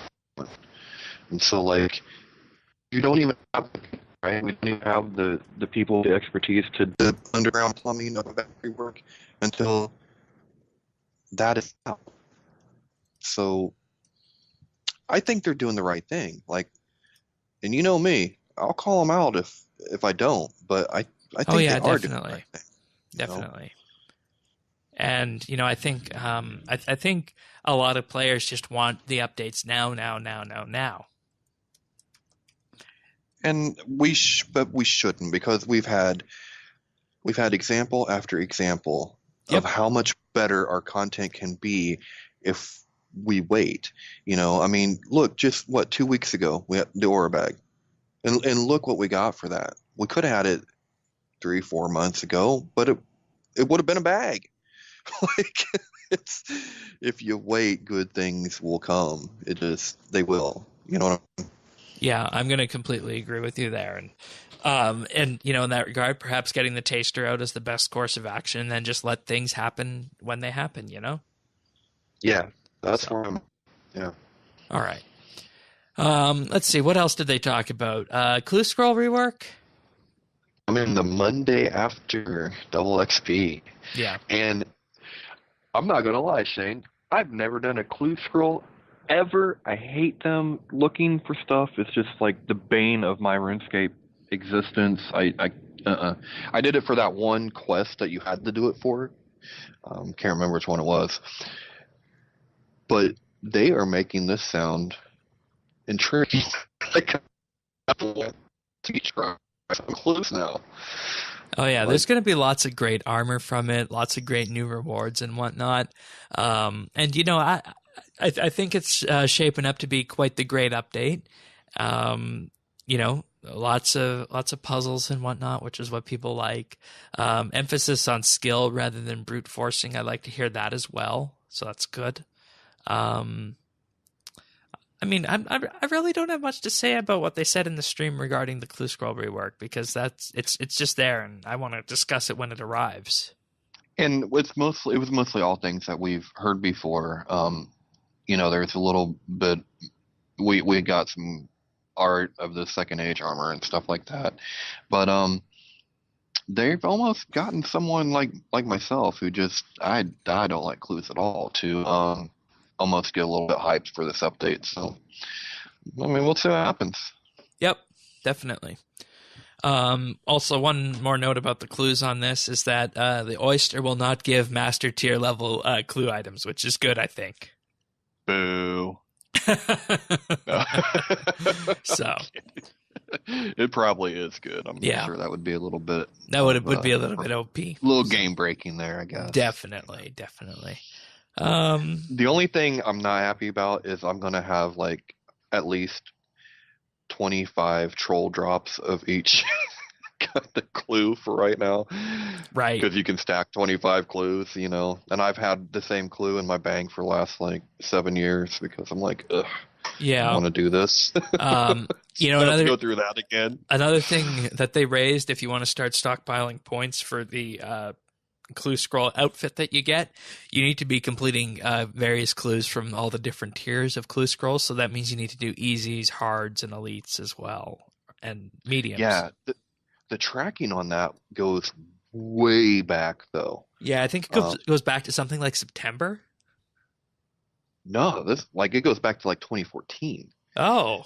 and so like you don't even have right. We don't even have the people, the expertise to do the underground plumbing of battery work until that is out. So I think they're doing the right thing. Like, and you know me, I'll call them out if I don't, but I think they are doing the right thing. Definitely. And I think I think a lot of players just want the updates now. And but we shouldn't, because we've had example after example of how much better our content can be if we wait. I mean, look, just 2 weeks ago we had the Aura bag, and look what we got for that. We could have had it 3-4 months ago, but it would have been a bag. Like, if you wait, good things will come. They will. You know what I mean? Yeah, I'm going to completely agree with you there. And in that regard, perhaps getting the taster out is the best course of action, and then just let things happen when they happen, Yeah, that's where I'm. Yeah. All right. Let's see. What else did they talk about? Clue Scroll rework? I mean, the Monday after Double XP. Yeah. And I'm not going to lie, Shane. I've never done a Clue Scroll ever. I hate them. Looking for stuff is just like the bane of my RuneScape existence. I did it for that one quest that you had to do it for. Can't remember which one it was. But they are making this sound intriguing. Like, I want to try some clues now. Oh yeah, there's going to be lots of great armor from it, lots of great new rewards and whatnot. And I think it's shaping up to be quite the great update. lots of puzzles and whatnot, which is what people like. Emphasis on skill rather than brute forcing. I like to hear that as well, so that's good. I mean, I really don't have much to say about what they said in the stream regarding the clue scroll rework, because it's just there, and I want to discuss it when it arrives. And it was mostly all things that we've heard before. There's a little bit. We got some art of the Second Age armor and stuff like that, but they've almost gotten someone like myself who just I don't like clues at all to almost get a little bit hyped for this update. So, I mean, we'll see what happens. Yep, definitely. Also, one more note about the clues on this is that the Oyster will not give master tier level clue items, which is good, I think. Boo. So. It probably is good. I'm sure that would be a little bit. That would be a little bit OP. A little game breaking there, I guess. Definitely. The only thing I'm not happy about is I'm gonna have like at least 25 troll drops of each got the clue for right now. Right. Because you can stack 25 clues, and I've had the same clue in my bank for the last like 7 years because I'm like, ugh. Yeah. I want to do this. Another go through that again. Another thing that they raised, if you want to start stockpiling points for the clue scroll outfit that you get, you need to be completing various clues from all the different tiers of clue scrolls. So that means you need to do easies, hards, and elites as well, and mediums. Yeah, the tracking on that goes way back though. Yeah, I think it goes back to something like September. No, it goes back to like 2014. Oh.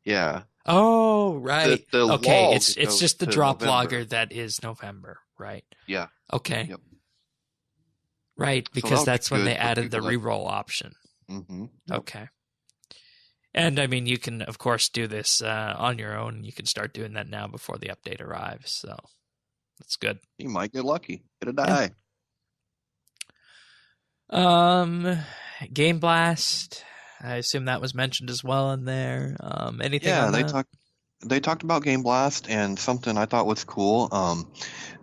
Yeah. Oh, right. Okay, it's just the drop November. logger that is November, right? Yeah. Okay. Yep. Right, because that's when they added the reroll option. Mm-hmm. Yep. Okay. And I mean, you can of course do this on your own. You can start doing that now before the update arrives. So that's good. You might get lucky. Get a die. Yeah. Game Blast. I assume that was mentioned as well in there. Anything? Yeah, on that? They talked about Game Blast, and something I thought was cool.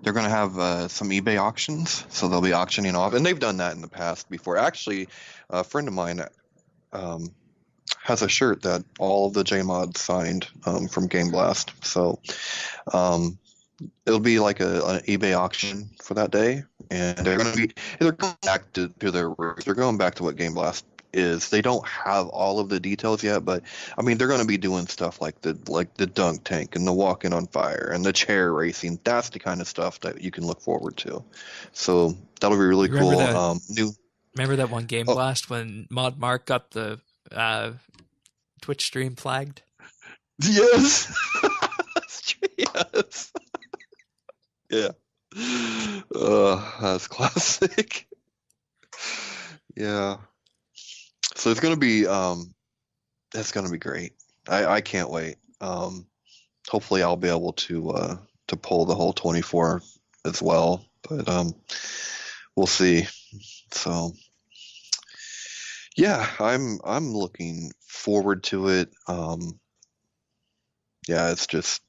They're going to have some eBay auctions, so they'll be auctioning off, and they've done that in the past before. Actually, a friend of mine has a shirt that all of the JMods signed from Game Blast. So it'll be like an eBay auction for that day, and they're going back to their roots. They're going back to what Game Blast is. They don't have all of the details yet, but I mean they're going to be doing stuff like the dunk tank and the walking on fire and the chair racing. That's the kind of stuff that you can look forward to. So that'll be really cool. Remember that one Game Blast when Mod Mark got the Twitch stream flagged? Yes. Yes. Yeah. That's classic. Yeah. So it's gonna be that's gonna be great. I can't wait. Hopefully I'll be able to pull the whole 24 as well, but we'll see. So yeah, I'm looking forward to it. Yeah, it's just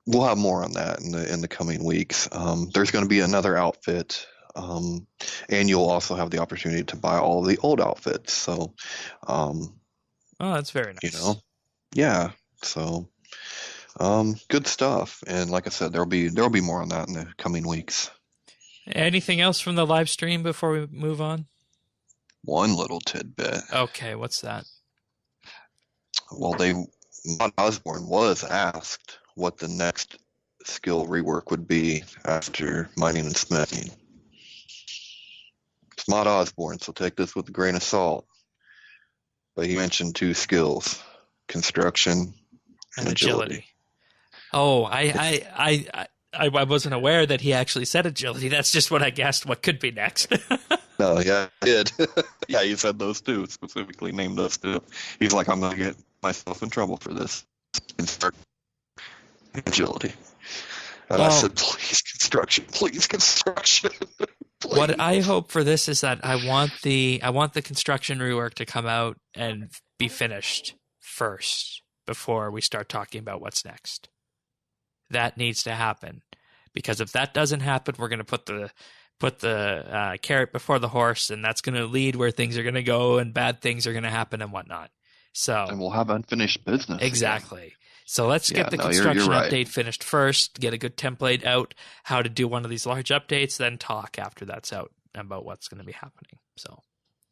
we'll have more on that in the coming weeks. There's going to be another outfit, and you'll also have the opportunity to buy all of the old outfits. So, oh, that's very nice. Yeah. So, good stuff. And like I said, there'll be more on that in the coming weeks. Anything else from the live stream before we move on? One little tidbit. Okay, what's that? Well, Mod Osborne was asked what the next skill rework would be after mining and smithing. It's Mod Osborne, so take this with a grain of salt. But he mentioned 2 skills: construction and agility. Oh, I wasn't aware that he actually said agility. That's just what I guessed what could be next. No, yeah, he did. Yeah, he said those 2, specifically named those 2. He's like, I'm going to get myself in trouble for this. Agility. And I said, please construction. Please. What I hope for this is that I want the construction rework to come out and be finished first. before we start talking about what's next. That needs to happen, because if that doesn't happen, we're going to put the carrot before the horse, and that's going to lead where things are going to go, and bad things are going to happen and whatnot. So, and we'll have unfinished business. Exactly. Again. So let's get the construction you're right. update finished first, get a good template out, how to do one of these large updates, then talk after that's out about what's going to be happening. So,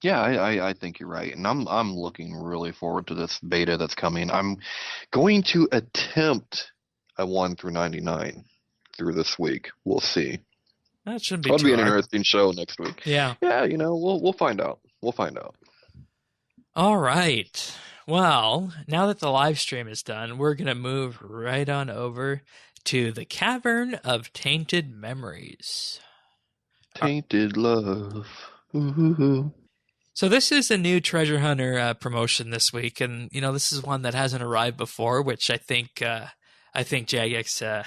yeah, I think you're right, and I'm looking really forward to this beta that's coming. I'm going to attempt a 1 through 99 through this week. We'll see. That shouldn't be That'll too be an hard. interesting show next week. Yeah. Yeah, we'll find out. We'll find out. All right. Well, now that the live stream is done, we're going to move right on over to the Cavern of Tainted Memories. Tainted Love. Ooh. So this is a new Treasure Hunter promotion this week, and this is one that hasn't arrived before, which I think Jagex,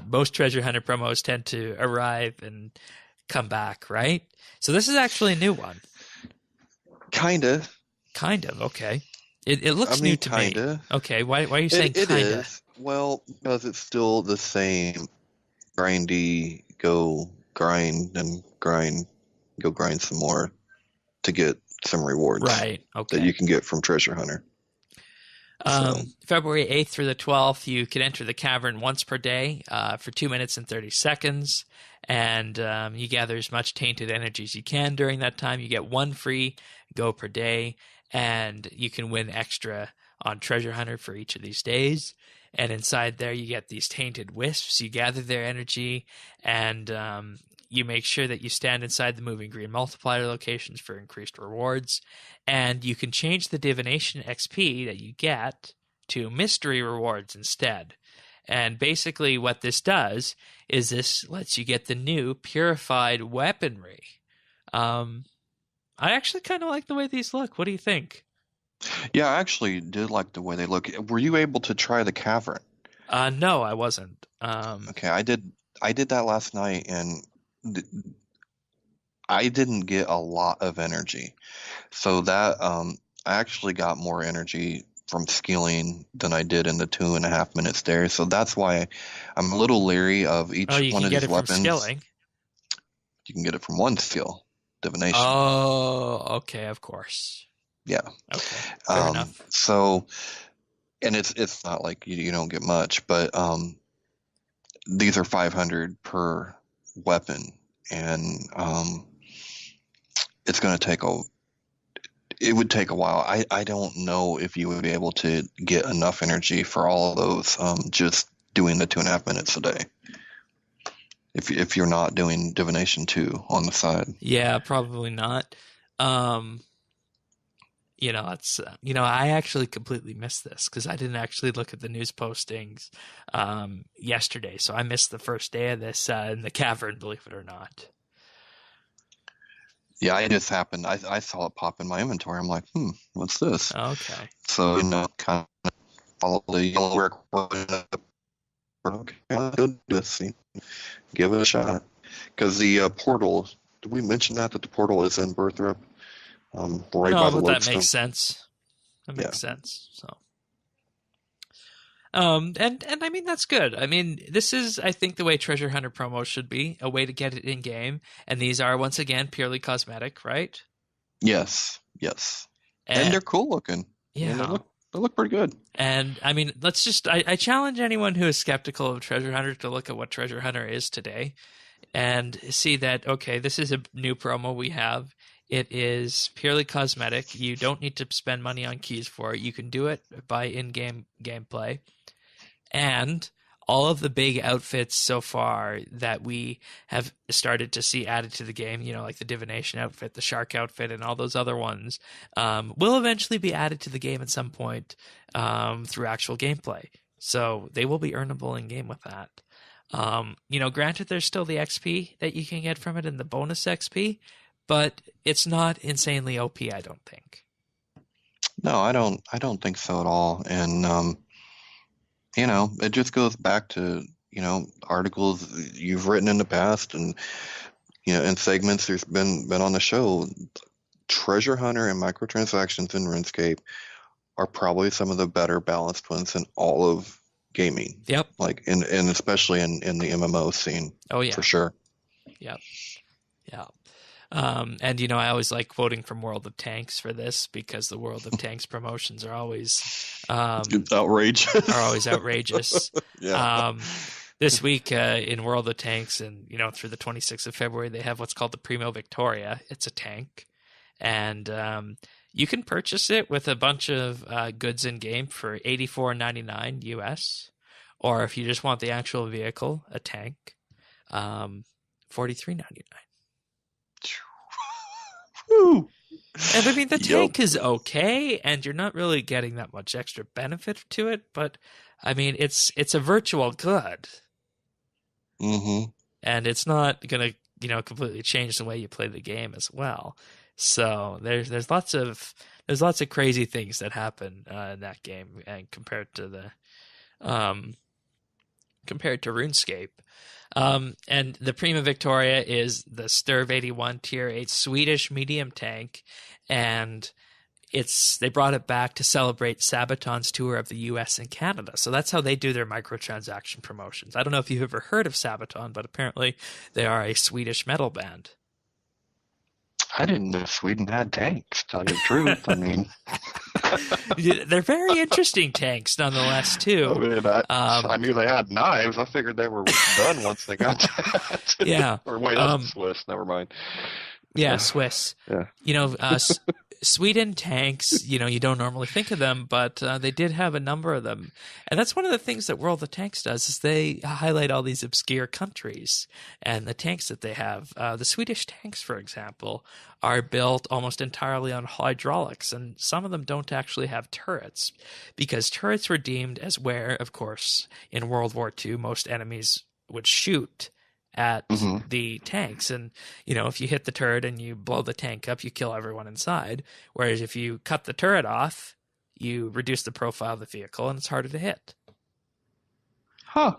most Treasure Hunter promos tend to arrive and come back, right? So this is actually a new one. Kind of. Okay. It looks new to me. Okay, why are you saying it kinda? It is. Well, because it's still the same grindy, go grind and grind, go grind some more to get some rewards. Right, okay. That you can get from Treasure Hunter. February 8th through the 12th, you can enter the cavern once per day for 2 minutes and 30 seconds, and you gather as much tainted energy as you can during that time. You get 1 free go per day, and you can win extra on Treasure Hunter for each of these days. And inside there, you get these tainted wisps. You gather their energy, and you make sure that you stand inside the moving green multiplier locations for increased rewards. And you can change the divination XP that you get to mystery rewards instead. And basically what this does is this lets you get the new purified weaponry. I actually kind of like the way these look. What do you think? Yeah, I actually did like the way they look. Were you able to try the cavern? No, I wasn't. Okay, I did that last night, and I didn't get a lot of energy. So that I actually got more energy from skilling than I did in the 2.5 minutes there. So that's why I'm a little leery of each one of these weapons. You can get it from skilling. You can get it from one skill, divination. Oh, okay, of course. Yeah. Okay. Fair enough. So, and it's not like you don't get much, but these are 500 per weapon, and it's going to take it would take a while. I don't know if you would be able to get enough energy for all of those just doing the 2.5 minutes a day. If you're not doing divination 2 on the side. Yeah, probably not. It's I actually completely missed this because I didn't actually look at the news postings yesterday, so I missed the first day of this in the cavern, believe it or not. Yeah, it just happened. I saw it pop in my inventory. I'm like, what's this? Okay. So kind of follow the yellow work. Okay, I'll do this. Give it a shot. Because the portal, did we mention that the portal is in Birthrup? Right by the that makes sense. That makes sense. So, and I mean that's good. I mean this is, I think, the way Treasure Hunter promos should be, a way to get it in game. And these are once again purely cosmetic, right? Yes. And they're cool looking. Yeah, they look pretty good. And I mean, I challenge anyone who is skeptical of Treasure Hunter to look at what Treasure Hunter is today, and see that okay, this is a new promo we have. It is purely cosmetic. You don't need to spend money on keys for it. You can do it by in-game gameplay. And all of the big outfits so far that we have started to see added to the game, like the divination outfit, the shark outfit, and all those other ones, will eventually be added to the game at some point through actual gameplay. So they will be earnable in-game with that. Granted, there's still the XP that you can get from it and the bonus XP, but it's not insanely OP, I don't think. No, I don't think so at all. And it just goes back to articles you've written in the past, and in segments there's been on the show. Treasure Hunter and microtransactions in RuneScape are probably some of the better balanced ones in all of gaming. Yep. Like and especially in the MMO scene. Oh yeah. For sure. Yep. Yeah. And I always like quoting from World of Tanks for this because the World of Tanks promotions are always outrageous. Yeah. This week in World of Tanks and through the 26th of February they have what's called the Primo Victoria. It's a tank, and you can purchase it with a bunch of goods in game for $84.99 US, or if you just want the actual vehicle, a tank, $43.99. Woo. And I mean, the tank is okay, and you're not really getting that much extra benefit to it, but I mean, it's a virtual good. Mm-hmm. And it's not going to, completely change the way you play the game as well. So there's lots of crazy things that happen in that game, and compared to RuneScape. And the Prima Victoria is the Sturv 81 Tier 8 Swedish medium tank, and they brought it back to celebrate Sabaton's tour of the US and Canada. So that's how they do their microtransaction promotions. I don't know if you've ever heard of Sabaton, but apparently they are a Swedish metal band. I didn't know Sweden had tanks, to tell you the truth. I mean, they're very interesting tanks nonetheless too. I mean, I knew they had knives. I figured they were done once they got that. Yeah. Or wait, that's Swiss. Never mind. Yeah, Swiss. Yeah. Sweden tanks, you don't normally think of them, but they did have a number of them. And that's one of the things that World of Tanks does, is they highlight all these obscure countries and the tanks that they have. The Swedish tanks, for example, are built almost entirely on hydraulics, and some of them don't actually have turrets, because turrets were deemed as where, of course, in World War II, most enemies would shoot at the tanks, and if you hit the turret and you blow the tank up, you kill everyone inside, whereas if you cut the turret off, you reduce the profile of the vehicle and it's harder to hit.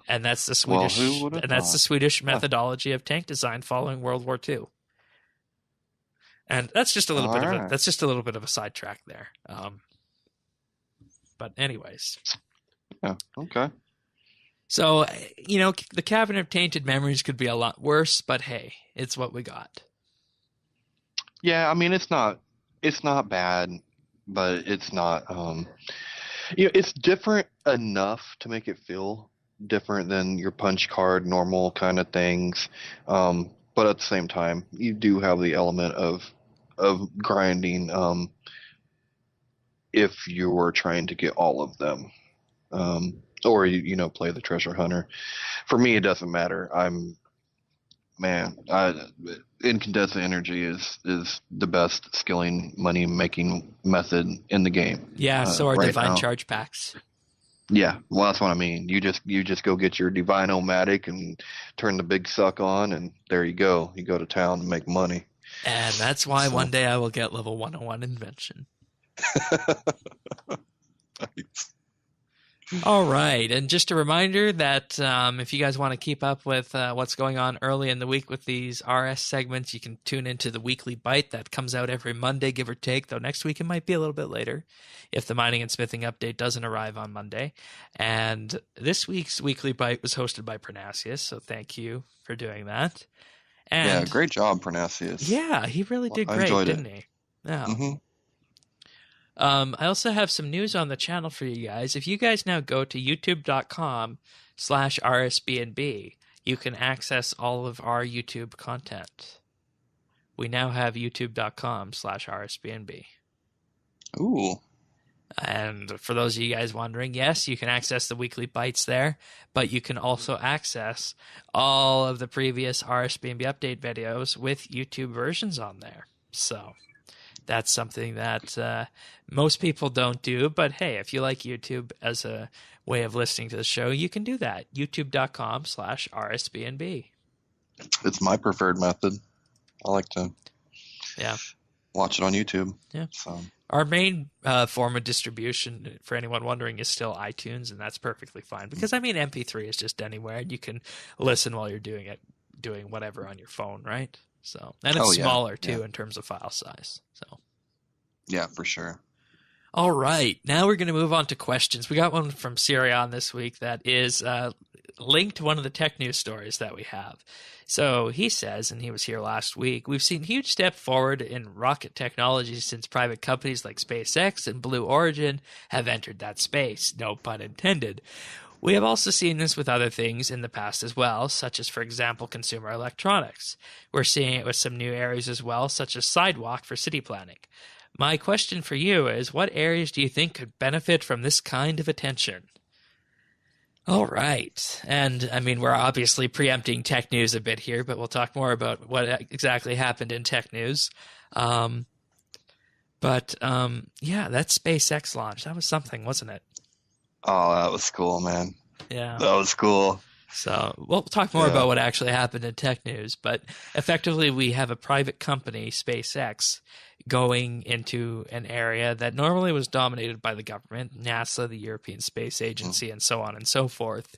And that's the Swedish methodology of tank design following World War II. And that's just a little bit of a sidetrack there. But anyways. Yeah, okay. So, the Cabinet of Tainted Memories could be a lot worse, but hey, it's what we got. Yeah, I mean, it's not bad, but it's not, it's different enough to make it feel different than your punch card, normal kind of things. But at the same time, you do have the element of grinding, if you were trying to get all of them. Or play the treasure hunter. For me, it doesn't matter. Incandescent energy is the best skilling money making method in the game. Yeah, so are right divine now. charge packs. Yeah, well, that's what I mean. You just go get your Divine-O-Matic and turn the big suck on, and there you go. You go to town and make money. And that's why one day I will get level 101 invention. Nice. All right, and just a reminder that if you guys want to keep up with what's going on early in the week with these RS segments, you can tune into the Weekly Bite that comes out every Monday, give or take, though next week it might be a little bit later if the mining and smithing update doesn't arrive on Monday. And this week's Weekly Bite was hosted by Pernasius, so thank you for doing that. And yeah, great job, Pernasius. Yeah, he really did great, didn't he? Yeah. Mm-hmm. I also have some news on the channel for you guys. If you guys now go to youtube.com/RSBANDB, you can access all of our YouTube content. We now have youtube.com/RSBANDB. Ooh. And for those of you guys wondering, yes, you can access the weekly bites there, but you can also access all of the previous RSBANDB update videos with YouTube versions on there. So that's something that most people don't do, but hey, if you like YouTube as a way of listening to the show, you can do that. youtube.com/RSBANDB. It's my preferred method. I like to watch it on YouTube. Yeah. So. Our main form of distribution, for anyone wondering, is still iTunes, and that's perfectly fine. Because, MP3 is just anywhere, and you can listen while you're doing whatever on your phone, right? So, and it's smaller, too, in terms of file size. So, yeah, for sure. All right, now we're going to move on to questions. We got one from Sirion this week that is linked to one of the tech news stories that we have. So he says, and he was here last week, we've seen huge step forward in rocket technology since private companies like SpaceX and Blue Origin have entered that space, no pun intended. We have also seen this with other things in the past as well, such as, for example, consumer electronics. We're seeing it with some new areas as well, such as sidewalk for city planning. My question for you is, what areas do you think could benefit from this kind of attention? All right. And, I mean, we're obviously preempting tech news a bit here, but we'll talk more about what exactly happened in tech news. Yeah, that SpaceX launch, that was something, wasn't it? Oh, that was cool, man. Yeah. That was cool. So we'll talk more about what actually happened in tech news, but effectively we have a private company, SpaceX, going into an area that normally was dominated by the government, NASA, the European Space Agency, and so on and so forth,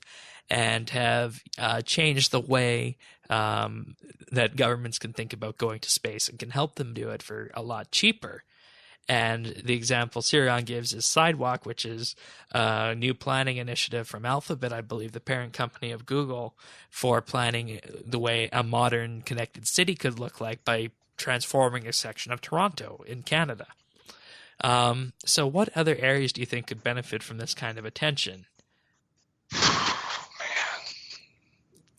and have changed the way that governments can think about going to space and can help them do it for a lot cheaper. And the example Sirion gives is Sidewalk, which is a new planning initiative from Alphabet, I believe, the parent company of Google, for planning the way a modern connected city could look like by transforming a section of Toronto in Canada. So what other areas do you think could benefit from this kind of attention?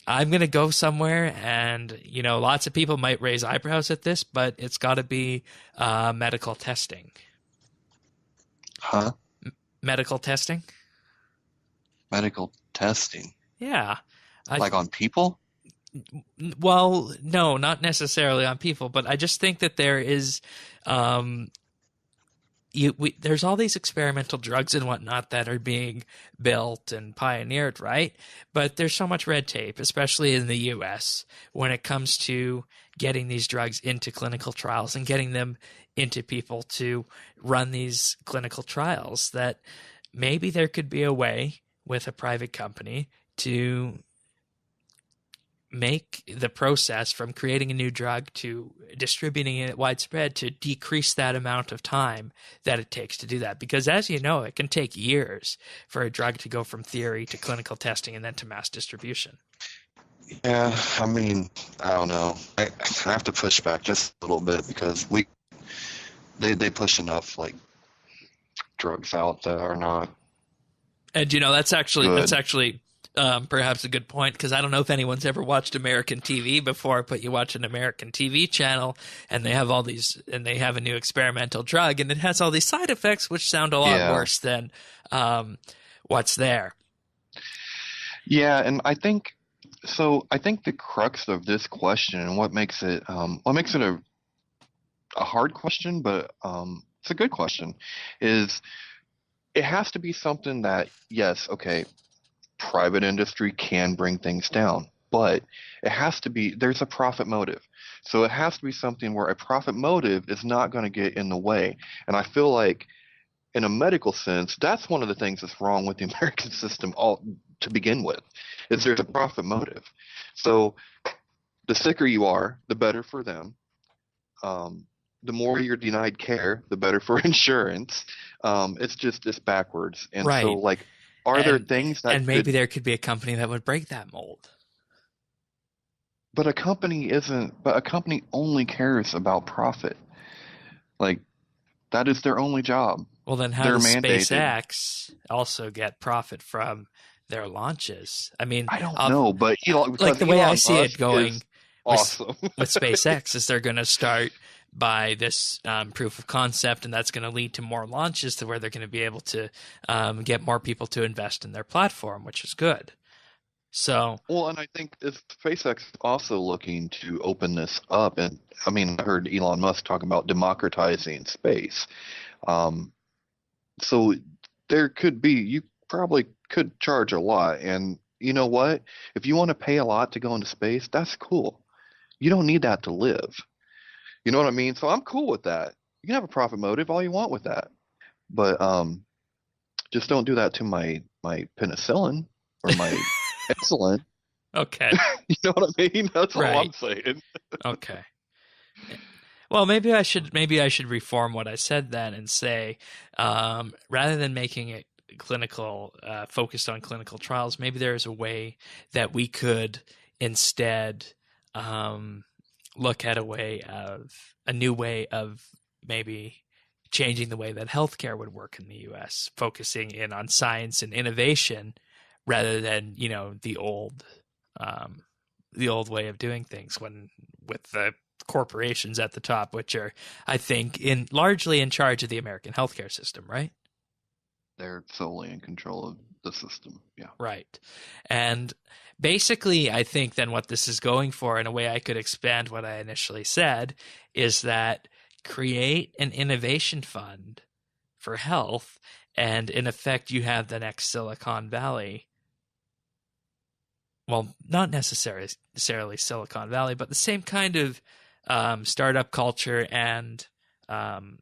I'm going to go somewhere, and, lots of people might raise eyebrows at this, but it's got to be medical testing. Huh? Medical testing? Medical testing? Yeah. Like on people? Well, no, not necessarily on people, but I just think that there is... there's all these experimental drugs and whatnot that are being built and pioneered, right? But there's so much red tape, especially in the U.S., when it comes to getting these drugs into clinical trials and getting them into people to run these clinical trials, that maybe there could be a way with a private company to make the process from creating a new drug to distributing it widespread to decrease that amount of time that it takes to do that. Because as you know, it can take years for a drug to go from theory to clinical testing and then to mass distribution. Yeah, I mean, I don't know. I have to push back just a little bit because they push enough like drugs out that are not. And that's actually good. Perhaps a good point, because I don't know if anyone's ever watched American TV before, but you watch an American TV channel and they have they have a new experimental drug and it has all these side effects which sound a lot worse than what's there. Yeah, and I think the crux of this question and what makes it a hard question, but it's a good question, is it has to be something that, yes, okay, private industry can bring things down, but it has to be, there's a profit motive. So it has to be something where a profit motive is not going to get in the way. And I feel like in a medical sense, that's one of the things that's wrong with the American system to begin with, is there's a profit motive. So the sicker you are, the better for them. The more you're denied care, the better for insurance. It's backwards. And right. So like, are there things that maybe there could be a company that would break that mold? But a company only cares about profit. Like, that is their only job. Well, then how does SpaceX also get profit from their launches? I mean, I don't know, but like the way I see it going awesome with SpaceX is they're going to start by this proof of concept, and that's going to lead to more launches to where they're going to be able to get more people to invest in their platform, which is good. So, well, and I think SpaceX is also looking to open this up, and I mean, I heard Elon Musk talk about democratizing space. So there could be, you probably could charge a lot, and you know what? If you want to pay a lot to go into space, that's cool. You don't need that to live. You know what I mean? So I'm cool with that. You can have a profit motive all you want with that. But just don't do that to my penicillin or my insulin. Okay. You know what I mean? That's all I'm saying. Okay. Well, maybe I should reform what I said then and say, rather than making it clinical, focused on clinical trials, maybe there is a way that we could instead um, look at a new way of maybe changing the way that healthcare would work in the U.S., focusing in on science and innovation rather than, um, the old way of doing things when with the corporations at the top, which are, I think, in largely in charge of the American healthcare system, right? They're solely in control of the system. Yeah. Right. And basically, I think then what this is going for, in a way I could expand what I initially said, is that create an innovation fund for health, and in effect, you have the next Silicon Valley. Well, not necessarily Silicon Valley, but the same kind of startup culture and um,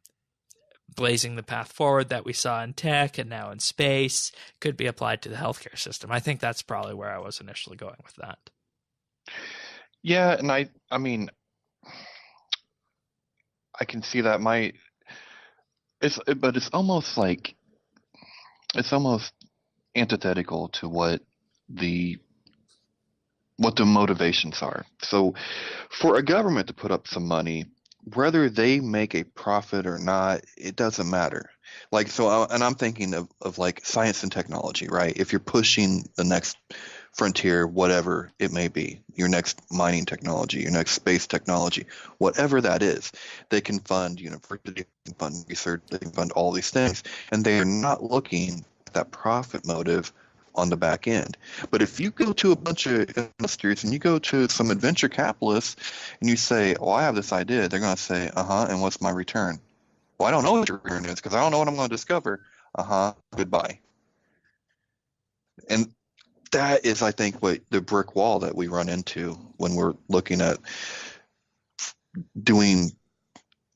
blazing the path forward that we saw in tech and now in space could be applied to the healthcare system. I think that's probably where I was initially going with that. Yeah, and I mean, I can see that might but it's almost antithetical to the what the motivations are. So for a government to put up some money, whether they make a profit or not, it doesn't matter. Like, and I'm thinking of like science and technology, right? If you're pushing the next frontier, whatever it may be, your next mining technology, your next space technology, whatever that is, they can fund university, they can fund research, they can fund all these things, and they are not looking at that profit motive on the back end. But if you go to a bunch of investors and you go to some venture capitalists and you say, "Oh, I have this idea," they're going to say, "Uh-huh, and what's my return?" "Well, I don't know what your return is because I don't know what I'm going to discover." "Uh-huh, goodbye." And that is, I think, what the brick wall that we run into when we're looking at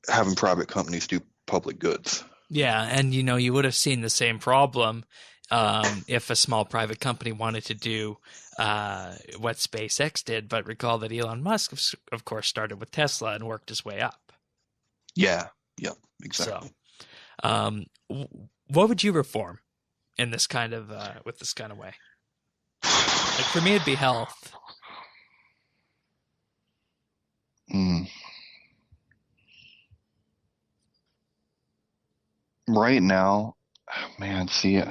having private companies do public goods. Yeah, and you would have seen the same problem if a small private company wanted to do what SpaceX did, but recall that Elon Musk, of course, started with Tesla and worked his way up. Yeah, exactly. So, what would you reform in this kind of with this kind of way? Like for me, it'd be health. Right now, man, see,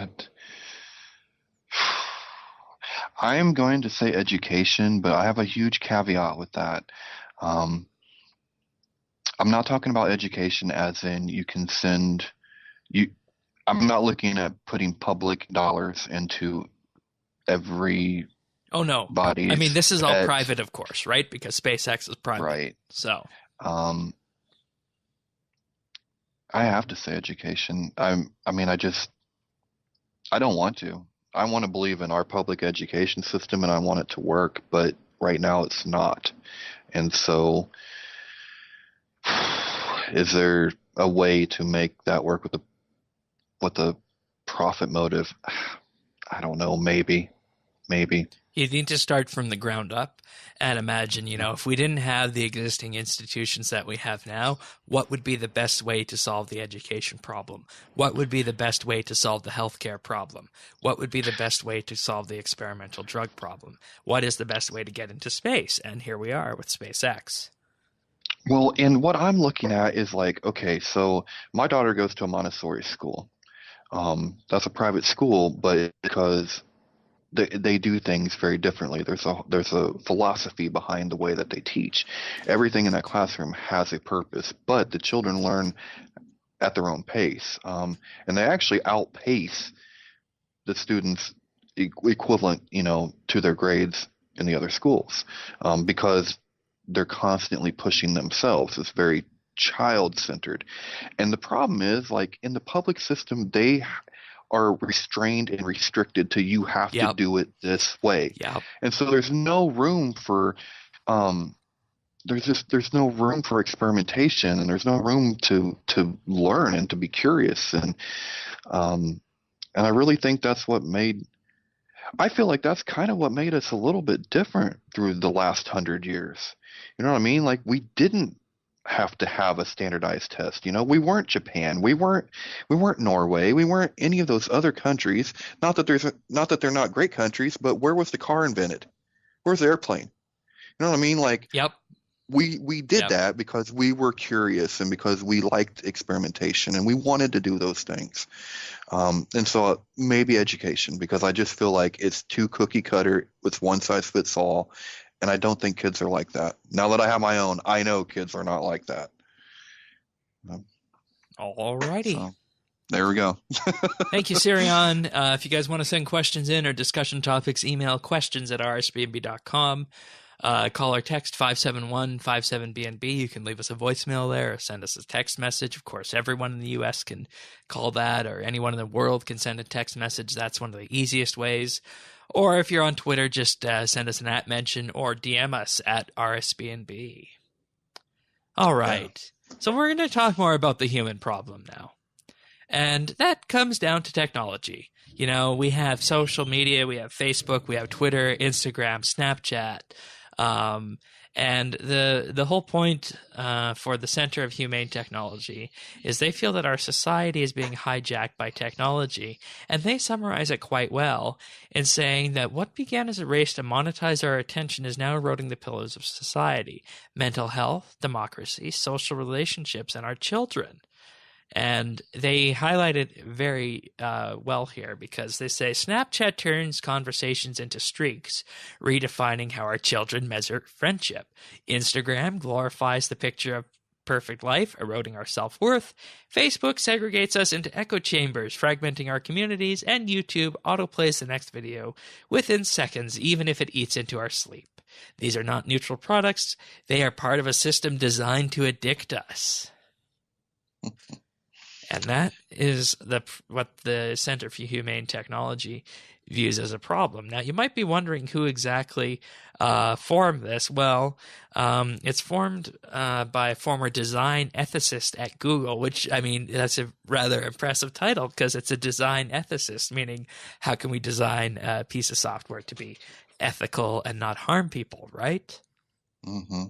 I'm going to say education, but I have a huge caveat with that. Um, I'm not talking about education as in you can send you. I'm not looking at putting public dollars into every Oh no. body's I mean, this is all pet. private, of course, right? Because SpaceX is private. Right. So, I have to say education. I mean, I don't want to. I want to believe in our public education system and I want it to work, but right now it's not. And so is there a way to make that work with the profit motive? I don't know, maybe. you need to start from the ground up and imagine, if we didn't have the existing institutions that we have now, what would be the best way to solve the education problem? What would be the best way to solve the healthcare problem? What would be the best way to solve the experimental drug problem? What is the best way to get into space? And here we are with SpaceX. Well, and what I'm looking at is like, okay, so my daughter goes to a Montessori school. That's a private school, but because they do things very differently. There's a philosophy behind the way that they teach. Everything in that classroom has a purpose, but the children learn at their own pace, and they actually outpace the students equivalent, to their grades in the other schools, because they're constantly pushing themselves. It's very child-centered, and the problem is, like in the public system, they are restrained and restricted to you have to do it this way. Yep. And so there's no room for there's no room for experimentation, and there's no room to learn and to be curious, and I really think I feel like that's kind of what made us a little bit different through the last 100 years. You know what I mean? Like we didn't have to have a standardized test. We weren't Japan. We weren't Norway. We weren't any of those other countries. Not that they're not great countries, but where was the car invented? Where's the airplane? You know what I mean? Like Yep. we did Yep. that because we were curious and because we liked experimentation and we wanted to do those things. And so maybe education, because I just feel like it's too cookie cutter. It's one size fits all. And I don't think kids are like that. Now that I have my own, I know kids are not like that. Alrighty. So there we go. Thank you, Sirion. If you guys want to send questions in or discussion topics, email questions@rsbnb.com. Call or text 571-57BNB. You can leave us a voicemail there or send us a text message. Of course, everyone in the U.S. can call that, or anyone in the world can send a text message. That's one of the easiest ways. Or if you're on Twitter, just send us an @mention or DM us at RSBNB. All right. Yeah. So we're going to talk more about the human problem now. And that comes down to technology. We have social media, we have Facebook, we have Twitter, Instagram, Snapchat. And the whole point for the Center of Humane Technology is they feel that our society is being hijacked by technology, and they summarize it quite well in saying that what began as a race to monetize our attention is now eroding the pillars of society: mental health, democracy, social relationships, and our children. And they highlight it very well here, because they say Snapchat turns conversations into streaks, redefining how our children measure friendship. Instagram glorifies the picture of perfect life, eroding our self-worth. Facebook segregates us into echo chambers, fragmenting our communities. And YouTube autoplays the next video within seconds, even if it eats into our sleep. These are not neutral products. They are part of a system designed to addict us. And that is what the Center for Humane Technology views as a problem. Now, you might be wondering who exactly formed this. Well, it's formed by a former design ethicist at Google, which, that's a rather impressive title, because it's a design ethicist, meaning how can we design a piece of software to be ethical and not harm people, right? Mm-hmm.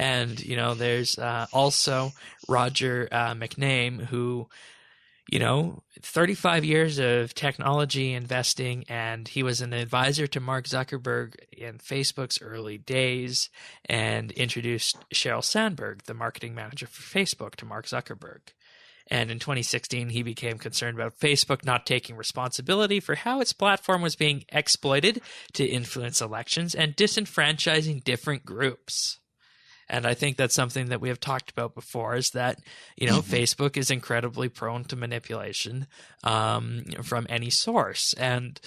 And, there's also Roger McName, who, 35 years of technology investing, and he was an advisor to Mark Zuckerberg in Facebook's early days, and introduced Sheryl Sandberg, the marketing manager for Facebook, to Mark Zuckerberg. And in 2016, he became concerned about Facebook not taking responsibility for how its platform was being exploited to influence elections and disenfranchising different groups. And I think that's something that we have talked about before, is that, Facebook is incredibly prone to manipulation from any source. And,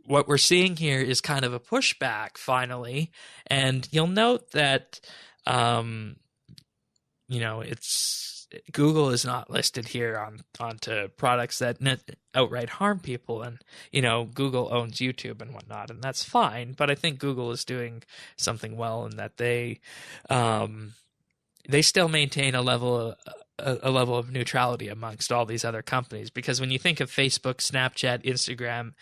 what we're seeing here is kind of a pushback finally. And you'll note that, it's Google is not listed here onto products that outright harm people, and Google owns YouTube and whatnot, and that's fine. But I think Google is doing something well in that they still maintain a level of neutrality amongst all these other companies, because when you think of Facebook, Snapchat, Instagram,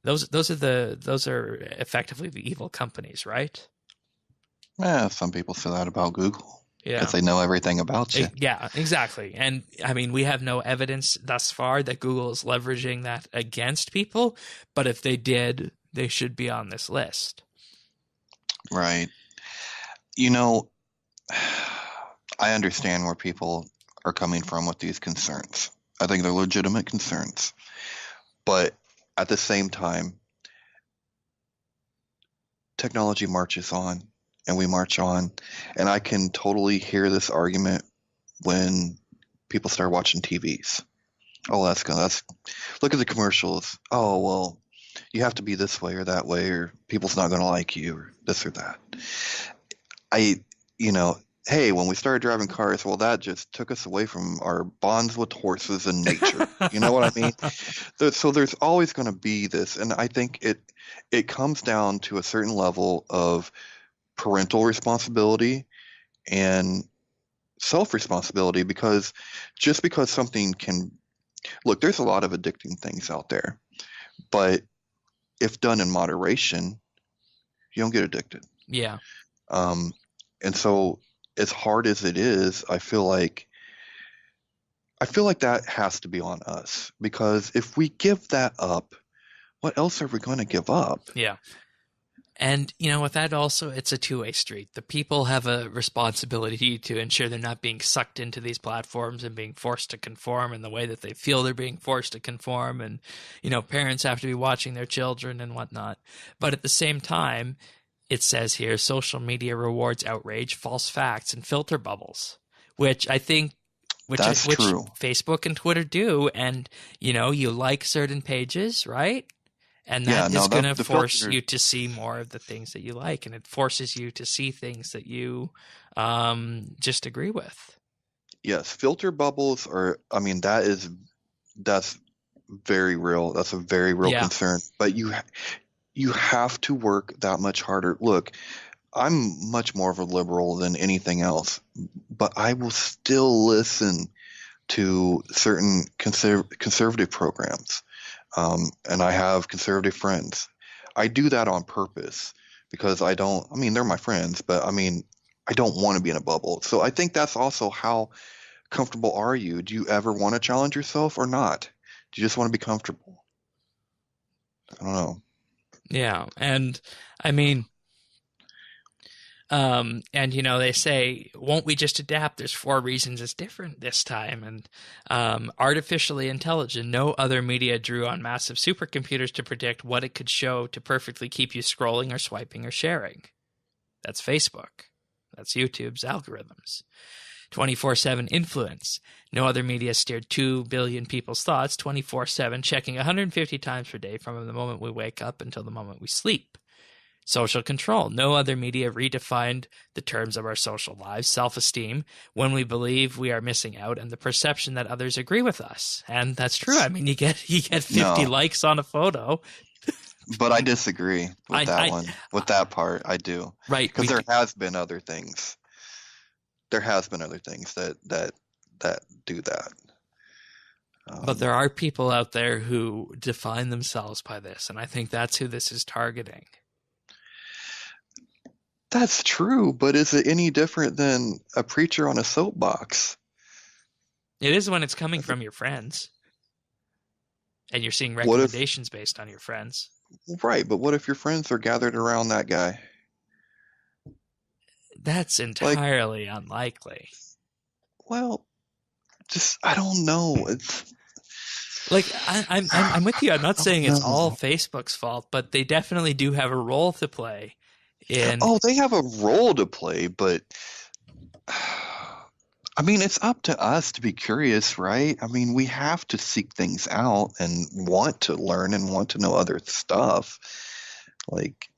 those are effectively the evil companies, right? Yeah, some people say that about Google. Yeah. Because they know everything about you. Yeah, exactly. And we have no evidence thus far that Google is leveraging that against people, but if they did, they should be on this list. Right. I understand where people are coming from with these concerns. I think they're legitimate concerns. But at the same time, technology marches on. And we march on. And I can totally hear this argument when people start watching TVs. Oh, look at the commercials. Oh, well, you have to be this way or that way, or people's not going to like you, or this or that. Hey, when we started driving cars, well, that just took us away from our bonds with horses and nature. You know what I mean? So there's always going to be this. And I think it comes down to a certain level of parental responsibility and self-responsibility, because just because something can look, there's a lot of addicting things out there, but if done in moderation, you don't get addicted. Yeah. Um, and so as hard as it is, I feel like that has to be on us because if we give that up, what else are we going to give up? Yeah. And, with that also, it's a two-way street. The people have a responsibility to ensure they're not being sucked into these platforms and being forced to conform in the way that they feel they're being forced to conform. And, parents have to be watching their children and whatnot. But at the same time, it says here, social media rewards outrage, false facts, and filter bubbles, which I think which That's true. Facebook and Twitter do. And, you like certain pages, right? And Yeah, that no, is going to the force filter, you to see more of the things that you like, and it forces you to see things that you just agree with. yes, filter bubbles are, I mean, that's very real. That's a very real Yeah, concern. But you have to work that much harder. Look, I'm much more of a liberal than anything else, but I will still listen to certain conservative programs. And I have conservative friends. I do that on purpose because I mean, they're my friends, but I mean, I don't want to be in a bubble. So I think that's also how comfortable are you? Do you ever want to challenge yourself or not? Do you just want to be comfortable? I don't know. yeah. And I mean, and they say, won't we just adapt? There's 4 reasons it's different this time. And artificially intelligent, no other media drew on massive supercomputers to predict what it could show to perfectly keep you scrolling or swiping or sharing. That's Facebook. That's YouTube's algorithms. 24/7 influence. No other media steered 2 billion people's thoughts 24/7, checking 150 times per day from the moment we wake up until the moment we sleep. Social control. No other media redefined the terms of our social lives, self-esteem, when we believe we are missing out, and the perception that others agree with us. And that's true. I mean, you get 50 No, likes on a photo. but I disagree with that I one. With that part, I do. right. Because there has been other things. There has been other things that do that. But there are people out there who define themselves by this, and I think that's who this is targeting. That's true, but is it any different than a preacher on a soapbox? It is when it's coming from your friends, and you're seeing What if, recommendations based on your friends. right, but what if your friends are gathered around that guy? That's Like, entirely unlikely. well, just, I don't know. It's, Like I'm with you. I'm not I saying don't it's all know. Facebook's fault, but they definitely do have a role to play in. Oh, they have a role to play, but I mean, it's up to us to be curious, right? I mean, we have to seek things out and want to learn and want to know other stuff. Like,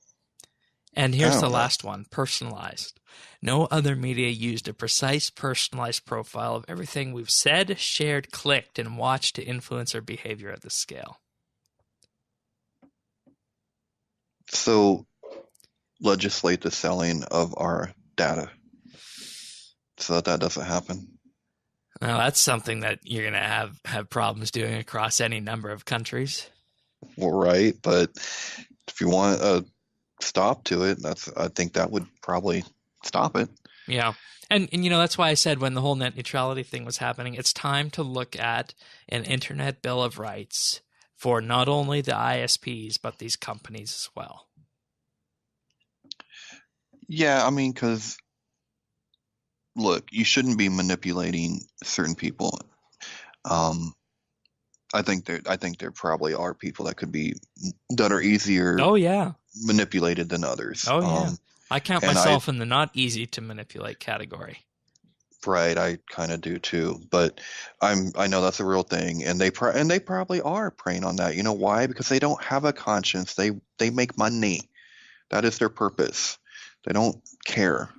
And I here's the don't know. last one, personalized. No other media used a precise, personalized profile of everything we've said, shared, clicked, and watched to influence our behavior at this scale. So, legislate the selling of our data so that that doesn't happen. Now, that's something that you're going to have problems doing across any number of countries. Well, right, but if you want a stop to it, I think that would probably stop it. Yeah. And that's why I said when the whole net neutrality thing was happening, it's time to look at an internet bill of rights for not only the ISPs, but these companies as well. Yeah, I mean, because look, you shouldn't be manipulating certain people. Um, I think there probably are people that are easier Oh, yeah. manipulated than others. Oh, yeah. I count And myself in the not easy to manipulate category. right, I kind of do too. But I know that's a real thing, and they probably are preying on that. You know why? Because they don't have a conscience. They make money. That is their purpose. They don't care.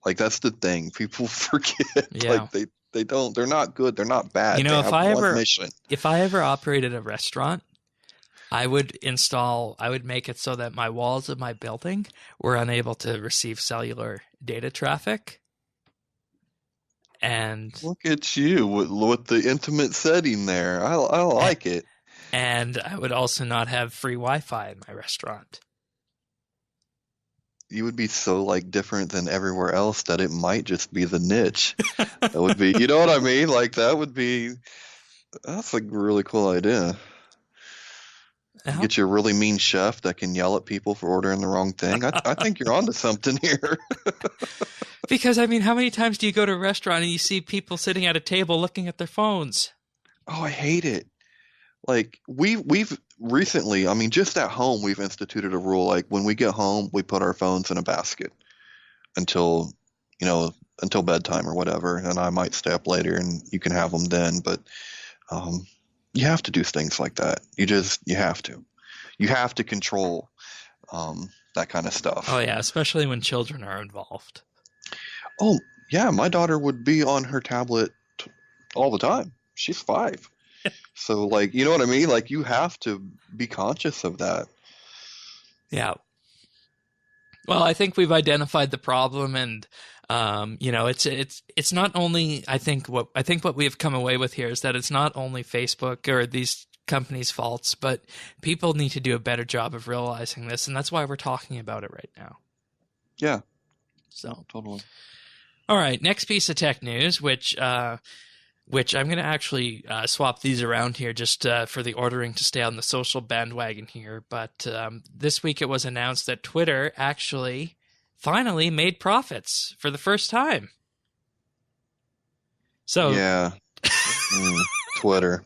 Like that's the thing. People forget. Yeah. Like they don't. They're not good. They're not bad. They have one mission. If I ever operated a restaurant, I would make it so that my walls of my building were unable to receive cellular data traffic. And Look at you with the intimate setting there. I like it. And I would also not have free Wi-Fi in my restaurant. you would be so like different than everywhere else that it might just be the niche. That would be, you know what I mean? Like that's a really cool idea. Uh-huh. Get you a really mean chef that can yell at people for ordering the wrong thing. I think you're onto something here. Because, I mean, how many times do you go to a restaurant and you see people sitting at a table looking at their phones? Oh, I hate it. Like we've recently, I mean, just at home, we've instituted a rule. Like when we get home, we put our phones in a basket until, you know, until bedtime or whatever. And I might stay up later and you can have them then. But you have to do things like that. You have to. You have to control that kind of stuff. Oh, yeah, especially when children are involved. Oh, yeah, my daughter would be on her tablet all the time. She's 5. So, like, you know what I mean? Like, you have to be conscious of that. Yeah. Well, I think we've identified the problem, and it's not only I think what we have come away with here is that it's not only Facebook or these companies' faults, but people need to do a better job of realizing this, and that's why we're talking about it right now. Yeah. So totally. All right, next piece of tech news, which I'm going to actually swap these around here just for the ordering to stay on the social bandwagon here. But this week it was announced that Twitter actually finally made profits for the first time. So yeah, Twitter.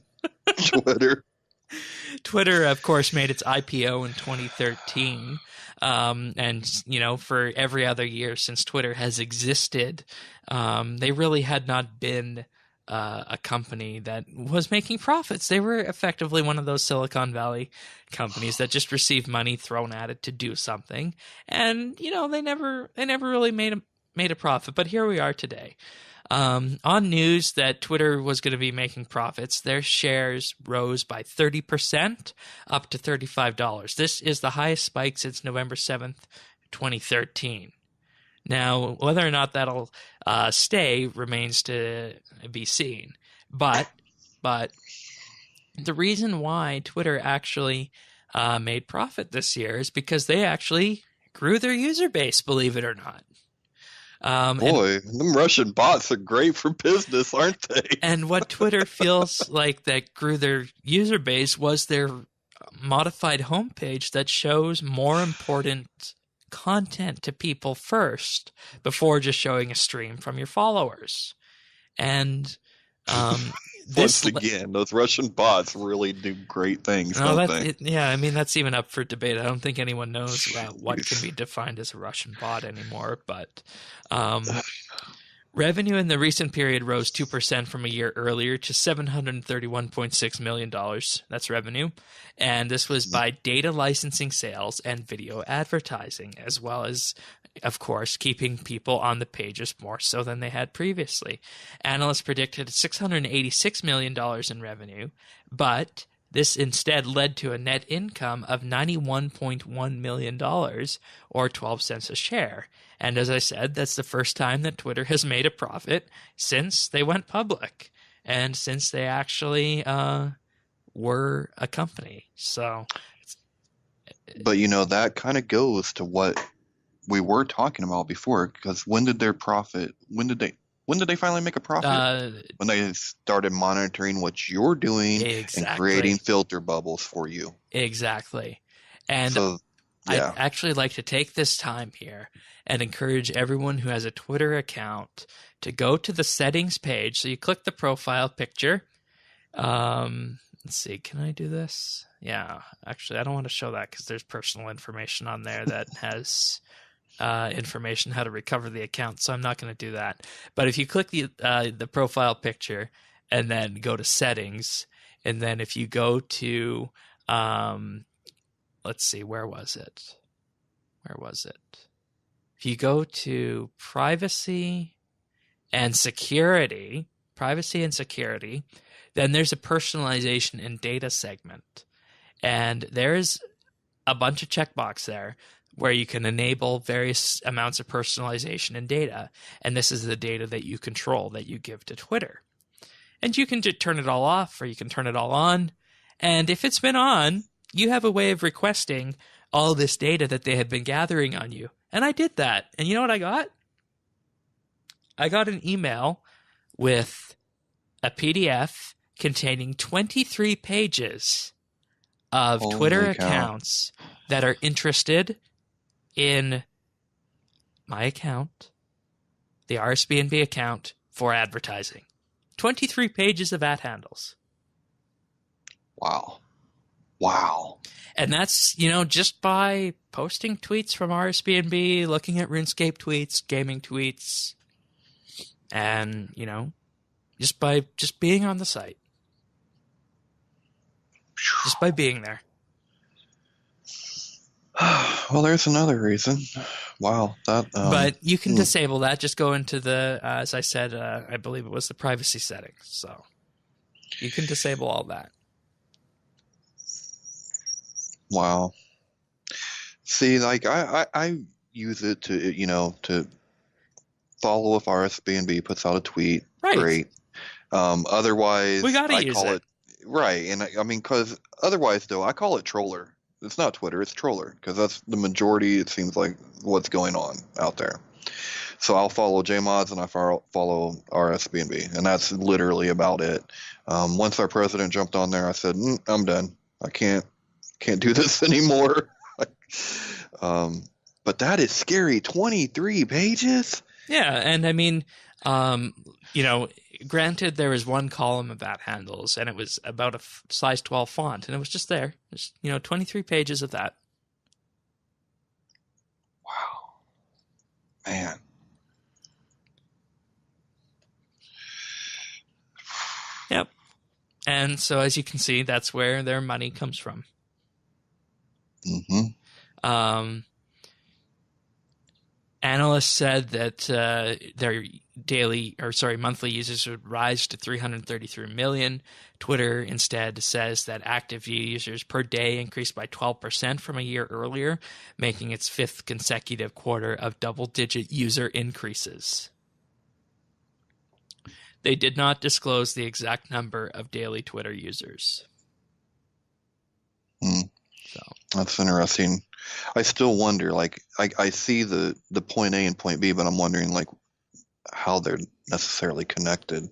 Twitter, of course, made its IPO in 2013. And, you know, for every other year since Twitter has existed, they really had not been a company that was making profits. They were effectively one of those Silicon Valley companies that just received money thrown at it to do something. And, you know, they never really made a profit. But here we are today. On news that Twitter was going to be making profits, their shares rose by 30%, up to $35. This is the highest spike since November 7th, 2013. Now, whether or not that'll stay remains to be seen. But the reason why Twitter actually made profit this year is because they actually grew their user base, believe it or not. Boy, them Russian bots are great for business, aren't they? And what Twitter feels like that grew their user base was their modified homepage that shows more important content to people first before just showing a stream from your followers. And once again, those Russian bots really do great things, don't they? Yeah, I mean, that's even up for debate. I don't think anyone knows what can be defined as a Russian bot anymore. But revenue in the recent period rose 2% from a year earlier to $731.6 million. That's revenue. And this was by data licensing sales and video advertising, as well as, of course, keeping people on the pages more so than they had previously. Analysts predicted $686 million in revenue, but this instead led to a net income of $91.1 million, or 12 cents a share. And as I said, that's the first time that Twitter has made a profit since they went public and since they actually were a company. So, but you know, that kind of goes to what we were talking about before, because when did they finally make a profit? When they started monitoring what you're doing and creating filter bubbles for you. Exactly. And so, yeah. I'd actually like to take this time here and encourage everyone who has a Twitter account to go to the settings page. So you click the profile picture. Let's see, can I do this? Yeah, actually, I don't want to show that because there's personal information on there that has information how to recover the account, so I'm not going to do that. But if you click the profile picture and then go to settings, and then if you go to let's see, where was it? If you go to privacy and security, then there's a personalization and data segment. And there's a bunch of checkbox there where you can enable various amounts of personalization and data. And this is the data that you control, that you give to Twitter. And you can just turn it all off, or you can turn it all on. And if it's been on, you have a way of requesting all this data that they had been gathering on you. And I did that. And you know what I got? I got an email with a PDF containing 23 pages of Holy Twitter cow. accounts that are interested in my account, the RSBANDB account, for advertising. 23 pages of @handles. Wow. Wow. And that's, just by posting tweets from RSBANDB, looking at RuneScape tweets, gaming tweets, and, just by being on the site. Just by being there. Well, there's another reason. Wow. But you can disable that. Just go into the, as I said, I believe it was the privacy settings. So you can disable all that. Wow. See, like I use it to follow if RSBANDB puts out a tweet. Right. Great. Otherwise, we gotta I use call it. Right. And I mean, because otherwise, though, I call it troller. It's not Twitter, it's troller, because that's the majority, it seems like, what's going on out there. So I'll follow JMods and I follow RSBANDB, and that's literally about it. Once our president jumped on there, I said, I'm done. I can't do this anymore. But that is scary. 23 pages? Yeah, and I mean, granted, there was one column of @handles, and it was about a size 12 font, and it was just there. Just, 23 pages of that. Wow. Man. Yep. And so, as you can see, that's where their money comes from. Mm-hmm. Analysts said that their monthly users would rise to 333 million. Twitter instead says that active users per day increased by 12% from a year earlier, making its fifth consecutive quarter of double-digit user increases. They did not disclose the exact number of daily Twitter users. So That's interesting. I still wonder, like, I see the point A and point B, but I'm wondering, like, how they're necessarily connected.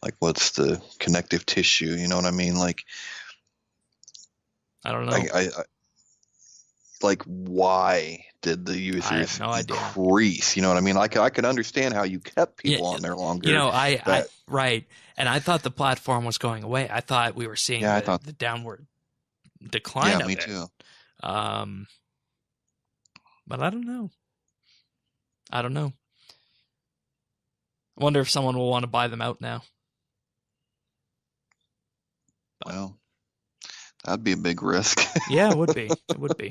Like, what's the connective tissue? You know what I mean? Like, I don't know. Like, why did the users increase? You know what I mean? I could understand how you kept people on there longer. Right. And I thought the platform was going away. I thought we were seeing the downward decline of it. Yeah, me too. But I don't know. I wonder if someone will want to buy them out now. Well, that'd be a big risk. Yeah, it would be. It would be.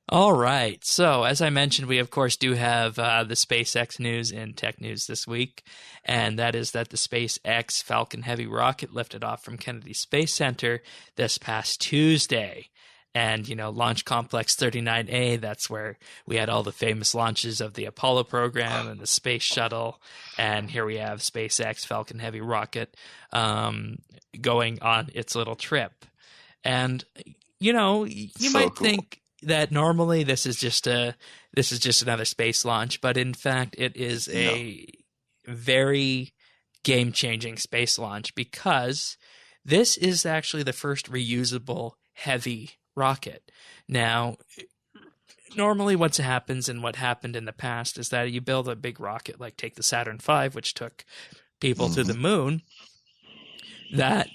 All right. So, as I mentioned, we, of course, do have the SpaceX news in tech news this week, and that is that the SpaceX Falcon Heavy rocket lifted off from Kennedy Space Center this past Tuesday. And, Launch Complex 39A, that's where we had all the famous launches of the Apollo program and the Space Shuttle. And here we have SpaceX Falcon Heavy rocket going on its little trip. And, you might cool. think that normally this is just another space launch, but in fact it is a very game-changing space launch, because this is actually the first reusable heavy rocket. Now, normally what happens and what happened in the past is that you build a big rocket, like take the Saturn V, which took people to the moon. That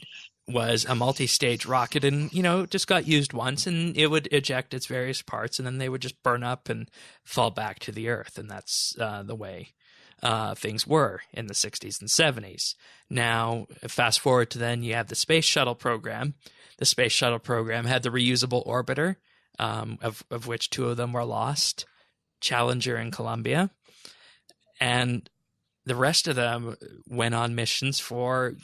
was a multi-stage rocket, and just got used once, and it would eject its various parts, and then they would just burn up and fall back to the Earth, and that's the way things were in the 60s and 70s. Now, fast forward to then, you have the Space Shuttle program. The Space Shuttle program had the reusable orbiter, of which two of them were lost, Challenger and Columbia, and the rest of them went on missions for,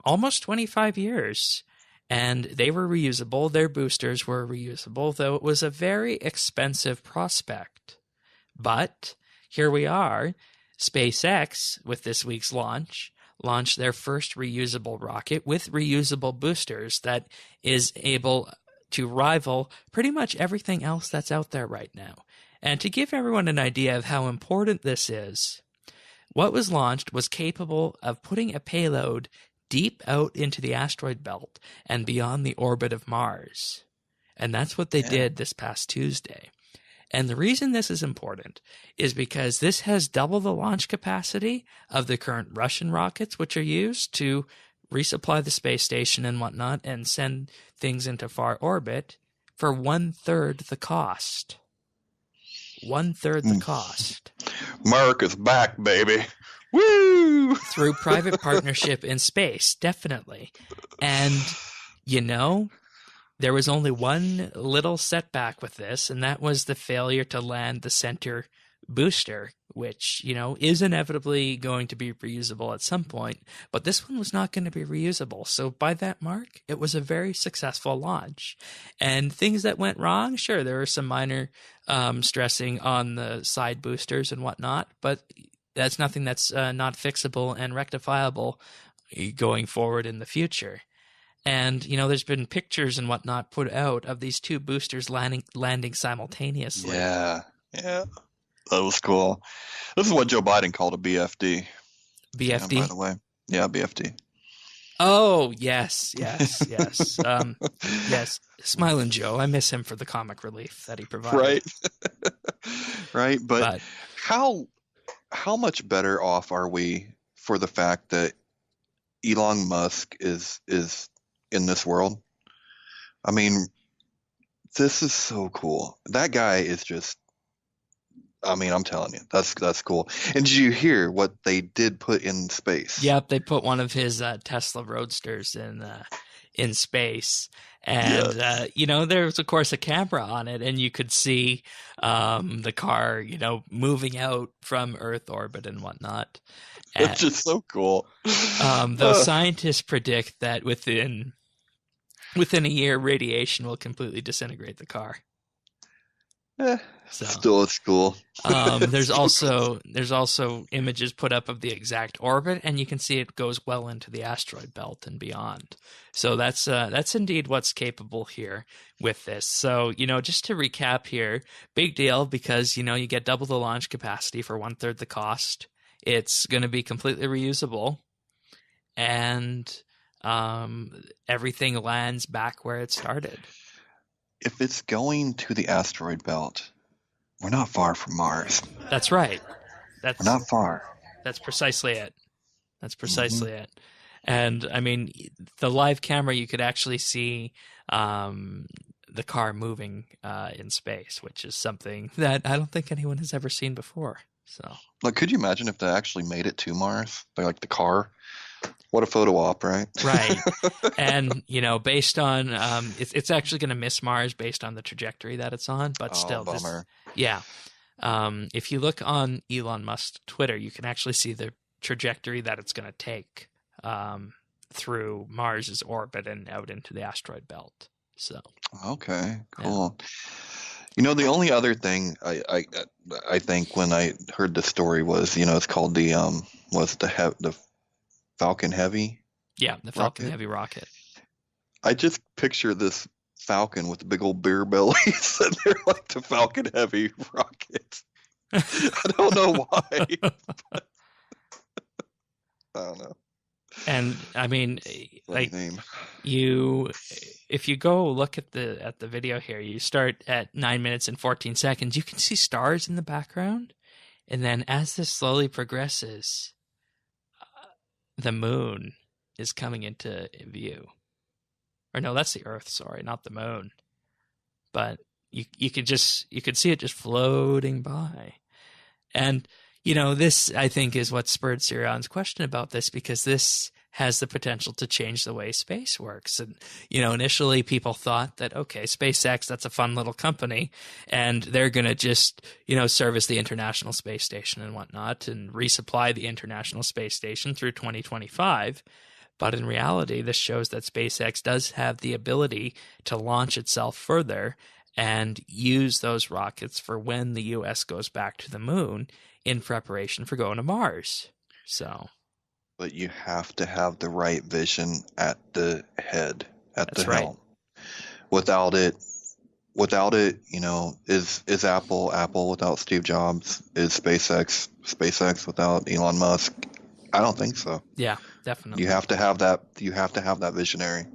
almost 25 years, and they were reusable. Their boosters were reusable, though it was a very expensive prospect. But here we are. SpaceX, with this week's launch, launched their first reusable rocket with reusable boosters that is able to rival pretty much everything else that's out there right now. And to give everyone an idea of how important this is, what was launched was capable of putting a payload deep out into the asteroid belt and beyond the orbit of Mars. And that's what they did this past Tuesday. And the reason this is important is because this has double the launch capacity of the current Russian rockets, which are used to resupply the space station and whatnot and send things into far orbit for 1/3 the cost. 1/3 the cost. America's back, baby. Woo! Through private partnership in space, definitely. And, you know, there was only one little setback with this, and that was the failure to land the center booster, which, you know, is inevitably going to be reusable at some point, but this one was not going to be reusable. So by that mark, it was a very successful launch. And things that went wrong, sure, there were some minor stressing on the side boosters and whatnot, but that's nothing that's not fixable and rectifiable going forward in the future. And, you know, there's been pictures and whatnot put out of these two boosters landing simultaneously. Yeah. That was cool. This is what Joe Biden called a BFD. BFD? By the way. Yeah, BFD. Oh, yes. Yes. Smiling Joe. I miss him for the comic relief that he provided. Right. Right. But how much better off are we for the fact that Elon Musk is in this world? I mean, this is so cool. That guy is just, I mean, I'm telling you, that's cool. And did you hear what they did put in space? Yep, they put one of his Tesla Roadsters in space. And, you know, there was, of course, a camera on it, and you could see the car, you know, moving out from Earth orbit and whatnot. It's just so cool. Those scientists predict that within a year, radiation will completely disintegrate the car. Still, it's cool. There's also images put up of the exact orbit, and you can see it goes well into the asteroid belt and beyond. So that's indeed what's capable here with this. So, you know, just to recap here, big deal because, you know, you get double the launch capacity for 1/3 the cost. It's going to be completely reusable, and everything lands back where it started. If it's going to the asteroid belt, we're not far from Mars. That's right. We're not far. That's precisely it. It. And I mean, the live camera, you could actually see the car moving in space, which is something that I don't think anyone has ever seen before. So, like, could you imagine if they actually made it to Mars? Like the car. What a photo op, right? Right. And, you know, based on it's actually going to miss Mars based on the trajectory that it's on, but still, bummer. If you look on Elon Musk's Twitter, you can actually see the trajectory that it's going to take through Mars's orbit and out into the asteroid belt. So, okay, cool. Yeah. You know, the only other thing I think when I heard the story was, you know, it's called the Falcon Heavy? Yeah, the Falcon Heavy rocket. I just picture this Falcon with the big old beer belly sitting there like the Falcon Heavy rocket. I don't know why. But I don't know. And I mean, like if you go look at the video here, you start at 9 minutes and 14 seconds, you can see stars in the background. And then as this slowly progresses, the moon is coming into view. Or no, that's the Earth, sorry, not the moon. But you could see it just floating by. And, you know, this, I think, is what spurred Sirion's question about this, because this has the potential to change the way space works. And, you know, initially people thought that, okay, SpaceX, that's a fun little company, and they're going to just, you know, service the International Space Station and whatnot and resupply the International Space Station through 2025. But in reality, this shows that SpaceX does have the ability to launch itself further and use those rockets for when the U.S. goes back to the moon in preparation for going to Mars. So, but you have to have the right vision at the head, at the helm. without it, is Apple without Steve Jobs? Is SpaceX without Elon Musk? I don't think so. Yeah, definitely. You have to have that. You have to have that visionary.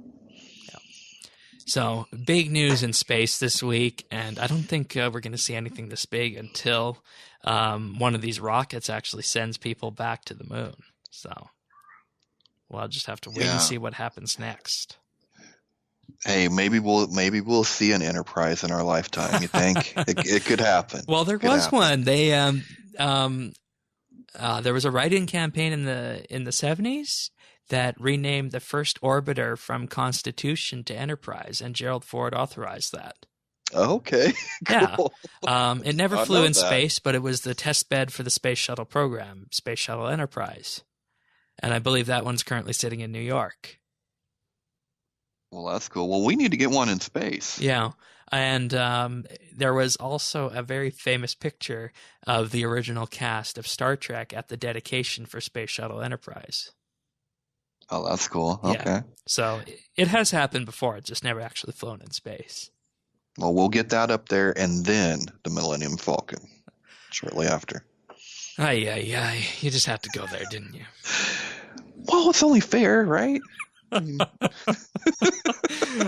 So, big news in space this week, and I don't think we're going to see anything this big until one of these rockets actually sends people back to the moon. So, we'll just have to wait and see what happens next. Hey, maybe we'll see an Enterprise in our lifetime. You think it could happen? Well, there was one. They there was a write-in campaign in the 70s that renamed the first orbiter from Constitution to Enterprise, and Gerald Ford authorized that. Okay, cool. Yeah. It never flew in space, but it was the test bed for the Space Shuttle program, Space Shuttle Enterprise. And I believe that one's currently sitting in New York. Well, that's cool. Well, we need to get one in space. Yeah. And there was also a very famous picture of the original cast of Star Trek at the dedication for Space Shuttle Enterprise. Oh, that's cool. Okay. Yeah. So it has happened before. It's just never actually flown in space. Well, we'll get that up there, and then the Millennium Falcon shortly after. Ay. You just had to go there, didn't you? Well, it's only fair, right?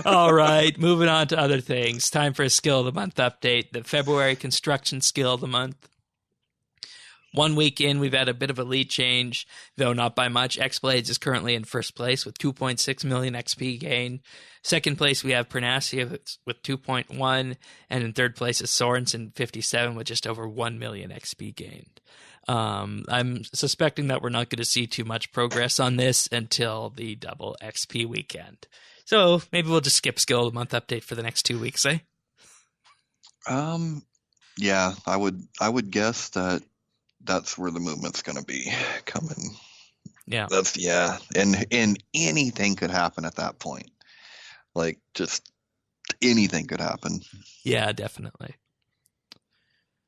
All right, moving on to other things. Time for a Skill of the Month update. The February Construction Skill of the Month. 1 week in, we've had a bit of a lead change, though not by much. X-Blades is currently in first place with 2.6 million XP gain. Second place, we have Pernacia with 2.1, and in third place is Sorensen 57 with just over 1 million XP gained. I'm suspecting that we're not going to see too much progress on this until the double XP weekend. So maybe we'll just skip Skill of the Month update for the next 2 weeks, eh? Yeah, I would guess that's where the movement's going to be coming. Yeah. And anything could happen at that point. Like, just anything could happen. Yeah, definitely.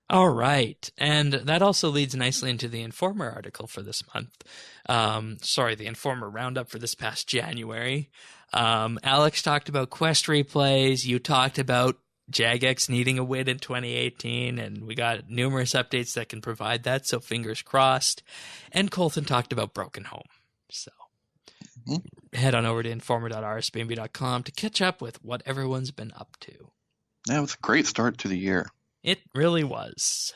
All right. And that also leads nicely into the Informer article for this month. The Informer roundup for this past January. Alex talked about Quest replays. You talked about Jagex needing a win in 2018, and we got numerous updates that can provide that, so fingers crossed. And Colton talked about Broken Home. So head on over to informer.rsbnb.com to catch up with what everyone's been up to. Yeah, it was a great start to the year. It really was.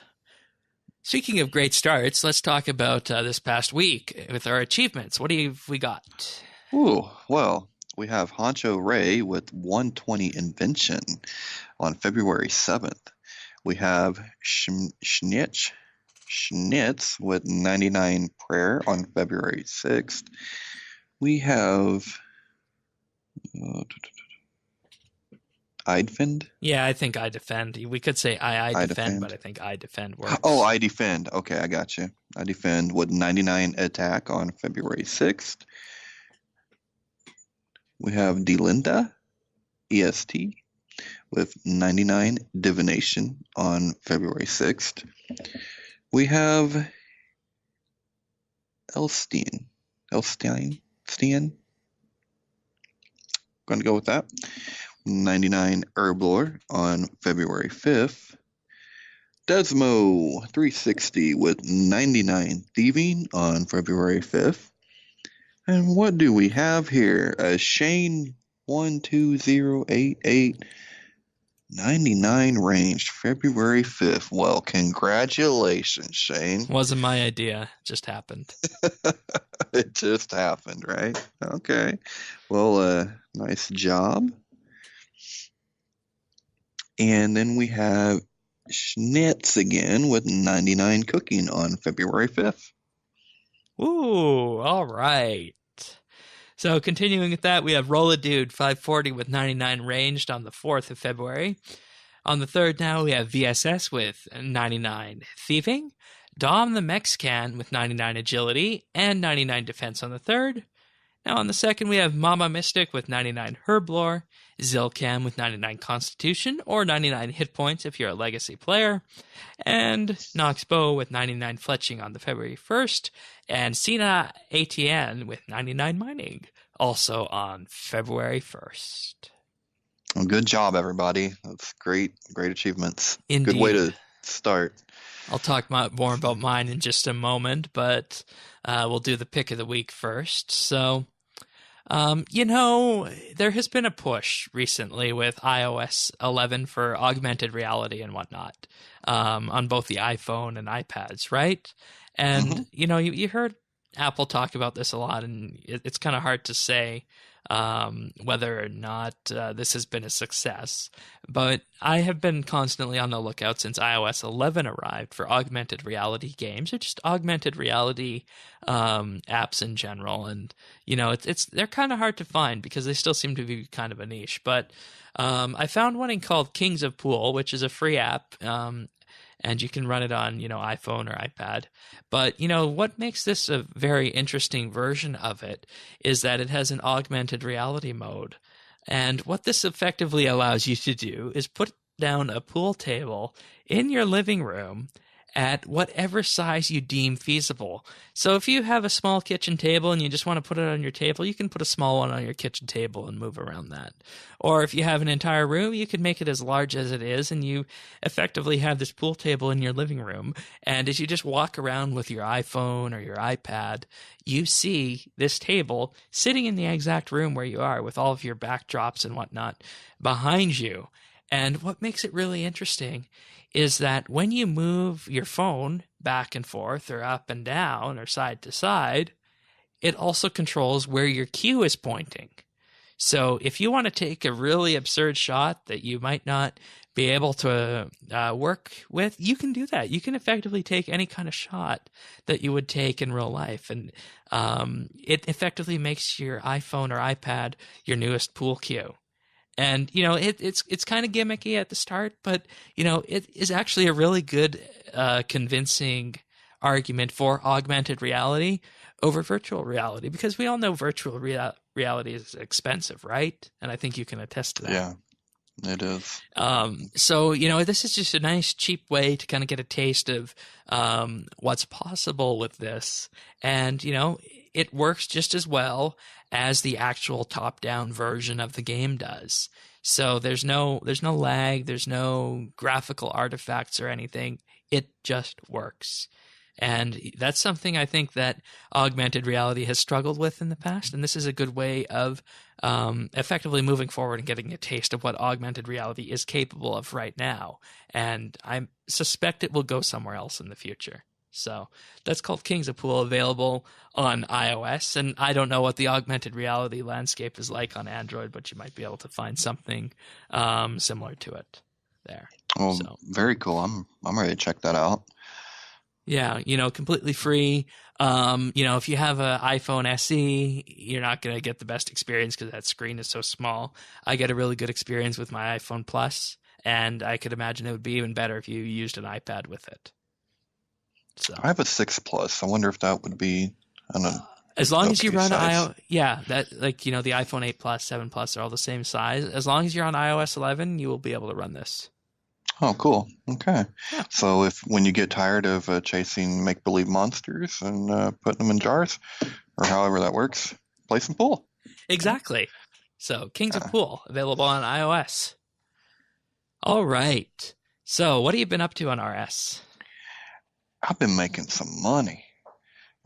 Speaking of great starts, let's talk about this past week with our achievements. What have we got? Ooh, well, we have Honcho Ray with 120 Invention on February 7th. We have Schnitz with 99 Prayer on February 6th. We have iDefend? Yeah, I think iDefend. We could say I defend, but I think iDefend works. Oh, iDefend. Okay, I got you. iDefend with 99 Attack on February 6th. We have Delinda, EST, with 99 Divination on February 6th. We have Elstein. Going to go with that. 99 Herblore on February 5th. Desmo 360 with 99 Thieving on February 5th. And what do we have here? A Shane 12088 99 ranged February 5th. Well, congratulations, Shane. Wasn't my idea. It just happened. It just happened, right? Okay. Well, nice job. And then we have Schnitz again with 99 cooking on February 5th. Ooh, all right. So continuing with that, we have Rolla Dude 540 with 99 ranged on the 4th of February. On the 3rd now, we have VSS with 99 thieving, Dom the Mexican with 99 agility and 99 defense on the 3rd. Now on the 2nd, we have Mama Mystic with 99 herblore, Zilcam with 99 constitution or 99 hit points if you're a legacy player, and Nox Bow with 99 fletching on the February 1st, and Sina ATN with 99 mining, also on February 1st. Well, good job, everybody. That's great, great achievements. Good way Indeed. to start. I'll talk more about mine in just a moment, but we'll do the pick of the week first. So, there has been a push recently with iOS 11 for augmented reality and whatnot on both the iPhone and iPads, right? And, Hmm. you heard Apple talk about this a lot, and it's kind of hard to say whether or not this has been a success. But I have been constantly on the lookout since iOS 11 arrived for augmented reality games or just augmented reality apps in general. And they're kind of hard to find because they still seem to be kind of a niche. But I found one called Kings of Pool, which is a free app. And you can run it on, iPhone or iPad. But, what makes this a very interesting version of it is that it has an augmented reality mode. And what this effectively allows you to do is put down a pool table in your living room at whatever size you deem feasible. So if you have a small kitchen table and you just want to put it on your table, you can put a small one on your kitchen table and move around that. Or if you have an entire room, you can make it as large as it is, and you effectively have this pool table in your living room. And as you just walk around with your iPhone or your iPad, you see this table sitting in the exact room where you are with all of your backdrops and whatnot behind you. And what makes it really interesting is that when you move your phone back and forth or up and down or side to side, it also controls where your cue is pointing. So if you want to take a really absurd shot that you might not be able to work with, you can do that. You can effectively take any kind of shot that you would take in real life. And it effectively makes your iPhone or iPad your newest pool cue. And it's kind of gimmicky at the start, but it is actually a really good, convincing argument for augmented reality over virtual reality, because we all know virtual reality is expensive, right? And I think you can attest to that. Yeah, it is. So this is just a nice, cheap way to kind of get a taste of what's possible with this, and it works just as well as the actual top-down version of the game does. So there's no lag, there's no graphical artifacts or anything. It just works. And that's something I think that augmented reality has struggled with in the past, and this is a good way of effectively moving forward and getting a taste of what augmented reality is capable of right now. And I suspect it will go somewhere else in the future. So that's called Kings of Pool, available on iOS. And I don't know what the augmented reality landscape is like on Android, but you might be able to find something similar to it there. Oh, So very cool. I'm ready to check that out. yeah, completely free. If you have an iPhone SE, you're not going to get the best experience because that screen is so small. I get a really good experience with my iPhone Plus, and I could imagine it would be even better if you used an iPad with it. So I have a 6 Plus. I wonder if that would be as long as you okay run size. the iPhone 8 Plus, 7 Plus are all the same size. As long as you're on iOS 11, you will be able to run this. Oh, cool. Okay. Yeah. So when you get tired of chasing make-believe monsters and putting them in jars, or however that works, play some pool. Exactly. So Kings of Pool, available on iOS. All right. So what have you been up to on RS? I've been making some money.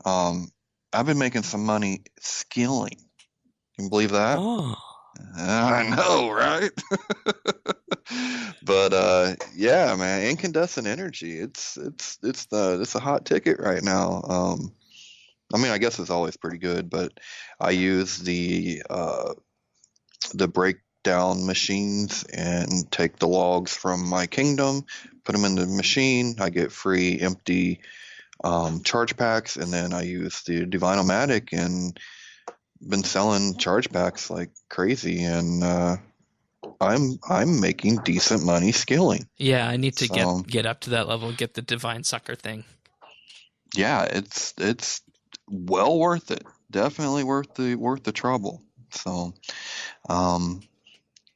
I've been making some money skilling. Can you believe that? Oh. I know, right? But yeah, man, incandescent energy. It's a hot ticket right now. I mean, I guess it's always pretty good, but I use the breakdown machines and take the logs from my kingdom, put them in the machine. I get free empty charge packs, and then I use the Divine-O-Matic and been selling charge packs like crazy, and I'm making decent money skilling. Yeah, I need to get up to that level, get the Divine Sucker thing. Yeah, it's well worth it. Definitely worth the trouble. So,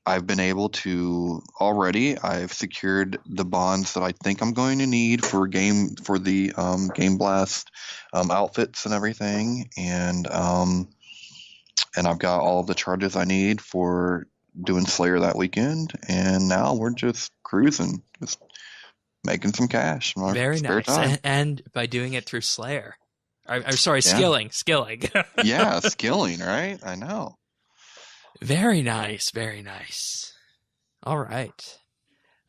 I've been able to already. I've secured the bonds that I think I'm going to need for the Game Blast outfits and everything, and I've got all the charges I need for doing Slayer that weekend, and now we're just cruising, just making some cash in our Very spare nice. time. And by doing it through Slayer. I'm sorry, Yeah. skilling. Yeah, skilling, right? I know. Very nice, very nice. All right.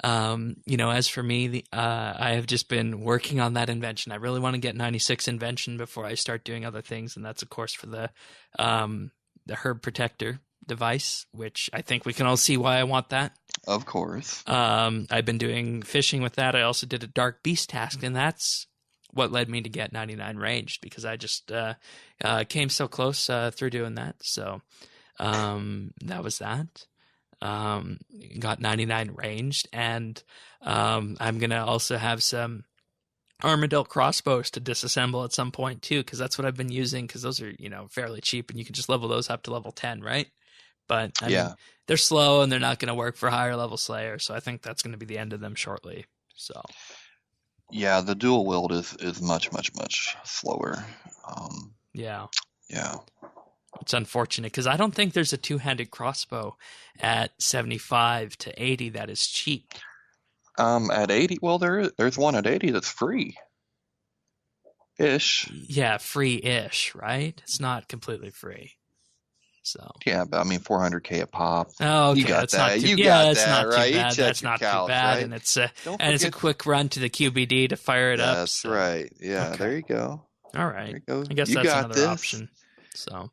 As for me, I have just been working on that invention. I really want to get 96 invention before I start doing other things, and that's of course for the herb protector device, which I think we can all see why I want that. Of course. I've been doing fishing with that. I also did a dark beast task, and that's what led me to get 99 ranged, because I just came so close through doing that. So that was that. Got 99 ranged, and I'm going to also have some Armadillo crossbows to disassemble at some point too, because that's what I've been using, because those are, fairly cheap, and you can just level those up to level 10, right? But I mean, they're slow and they're not going to work for higher level Slayer, so I think that's going to be the end of them shortly. So yeah, the dual wield is much slower. yeah. It's unfortunate, because I don't think there's a two-handed crossbow at 75 to 80 that is cheap. At 80, well, there's one at 80 that's free. Ish. Yeah, free-ish, right? It's not completely free. So yeah, but I mean 400k a pop. Oh, okay, you got that's that. not too, You yeah, got that's that, not right? too bad. That's not too bad, right? And it's a quick run to the QBD to fire it up. That's so. right. Yeah, Okay. There you go. All right. There you go. I guess you that's got another this. option. So,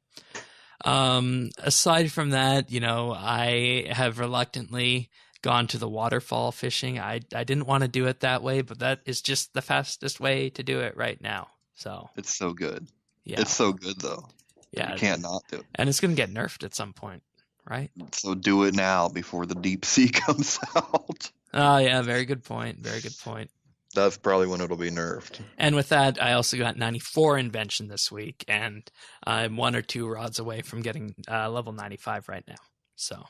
aside from that, I have reluctantly gone to the waterfall fishing. I didn't want to do it that way, but that is just the fastest way to do it right now. So it's so good. Yeah, it's so good though. Yeah, you can't not do it. And it's going to get nerfed at some point, right? So do it now before the deep sea comes out. Oh yeah, very good point. Very good point. That's probably when it'll be nerfed. And with that, I also got 94 invention this week, and I'm 1 or 2 rods away from getting level 95 right now. So,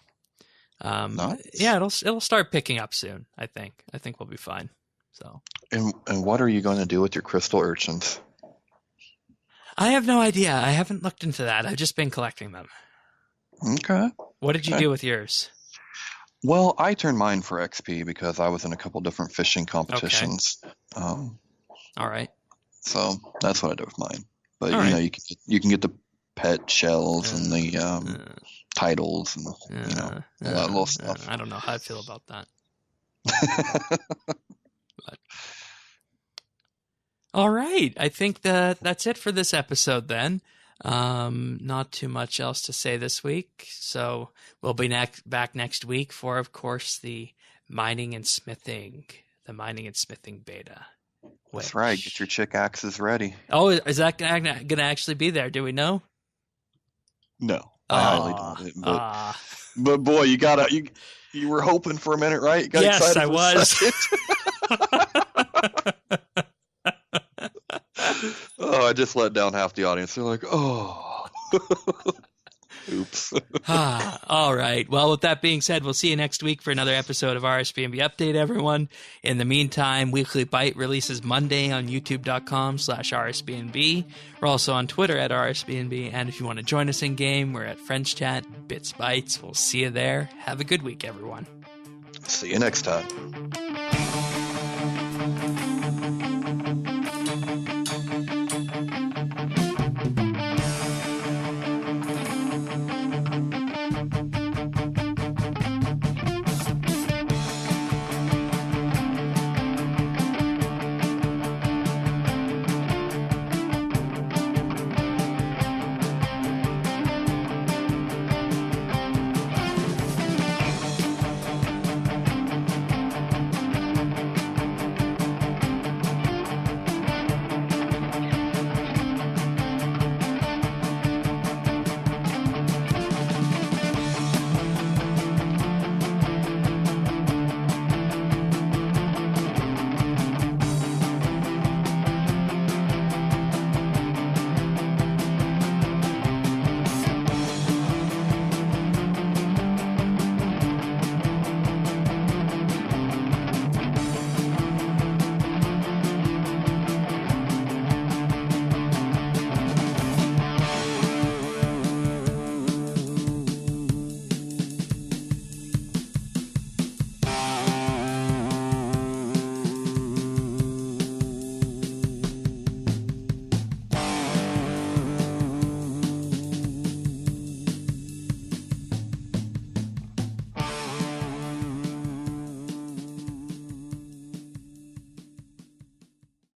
nice. Yeah, it'll start picking up soon. I think we'll be fine. So, and what are you going to do with your crystal urchins? I have no idea. I haven't looked into that. I've just been collecting them. Okay. What did you do with yours? Well, I turned mine for XP because I was in a couple different fishing competitions. Okay. All right. So that's what I did with mine. But All right. you can get the pet shells and the titles and all that little stuff. I don't know how I feel about that. But. All right. I think that's it for this episode then. Not too much else to say this week. So we'll be back next week for, of course, the mining and smithing beta. That's right. Get your chick axes ready. Oh, is that going to actually be there? Do we know? No, I highly doubt it. But boy, you were hoping for a minute, right? You got yes, excited I was. Oh, I just let down half the audience. They're like, oh, oops. All right. Well, with that being said, we'll see you next week for another episode of RSBANDB Update, everyone. In the meantime, Weekly Bite releases Monday on youtube.com/RSBANDB. We're also on Twitter at RSBANDB. And if you want to join us in game, we're at French Chat, BitsBytes. We'll see you there. Have a good week, everyone. See you next time.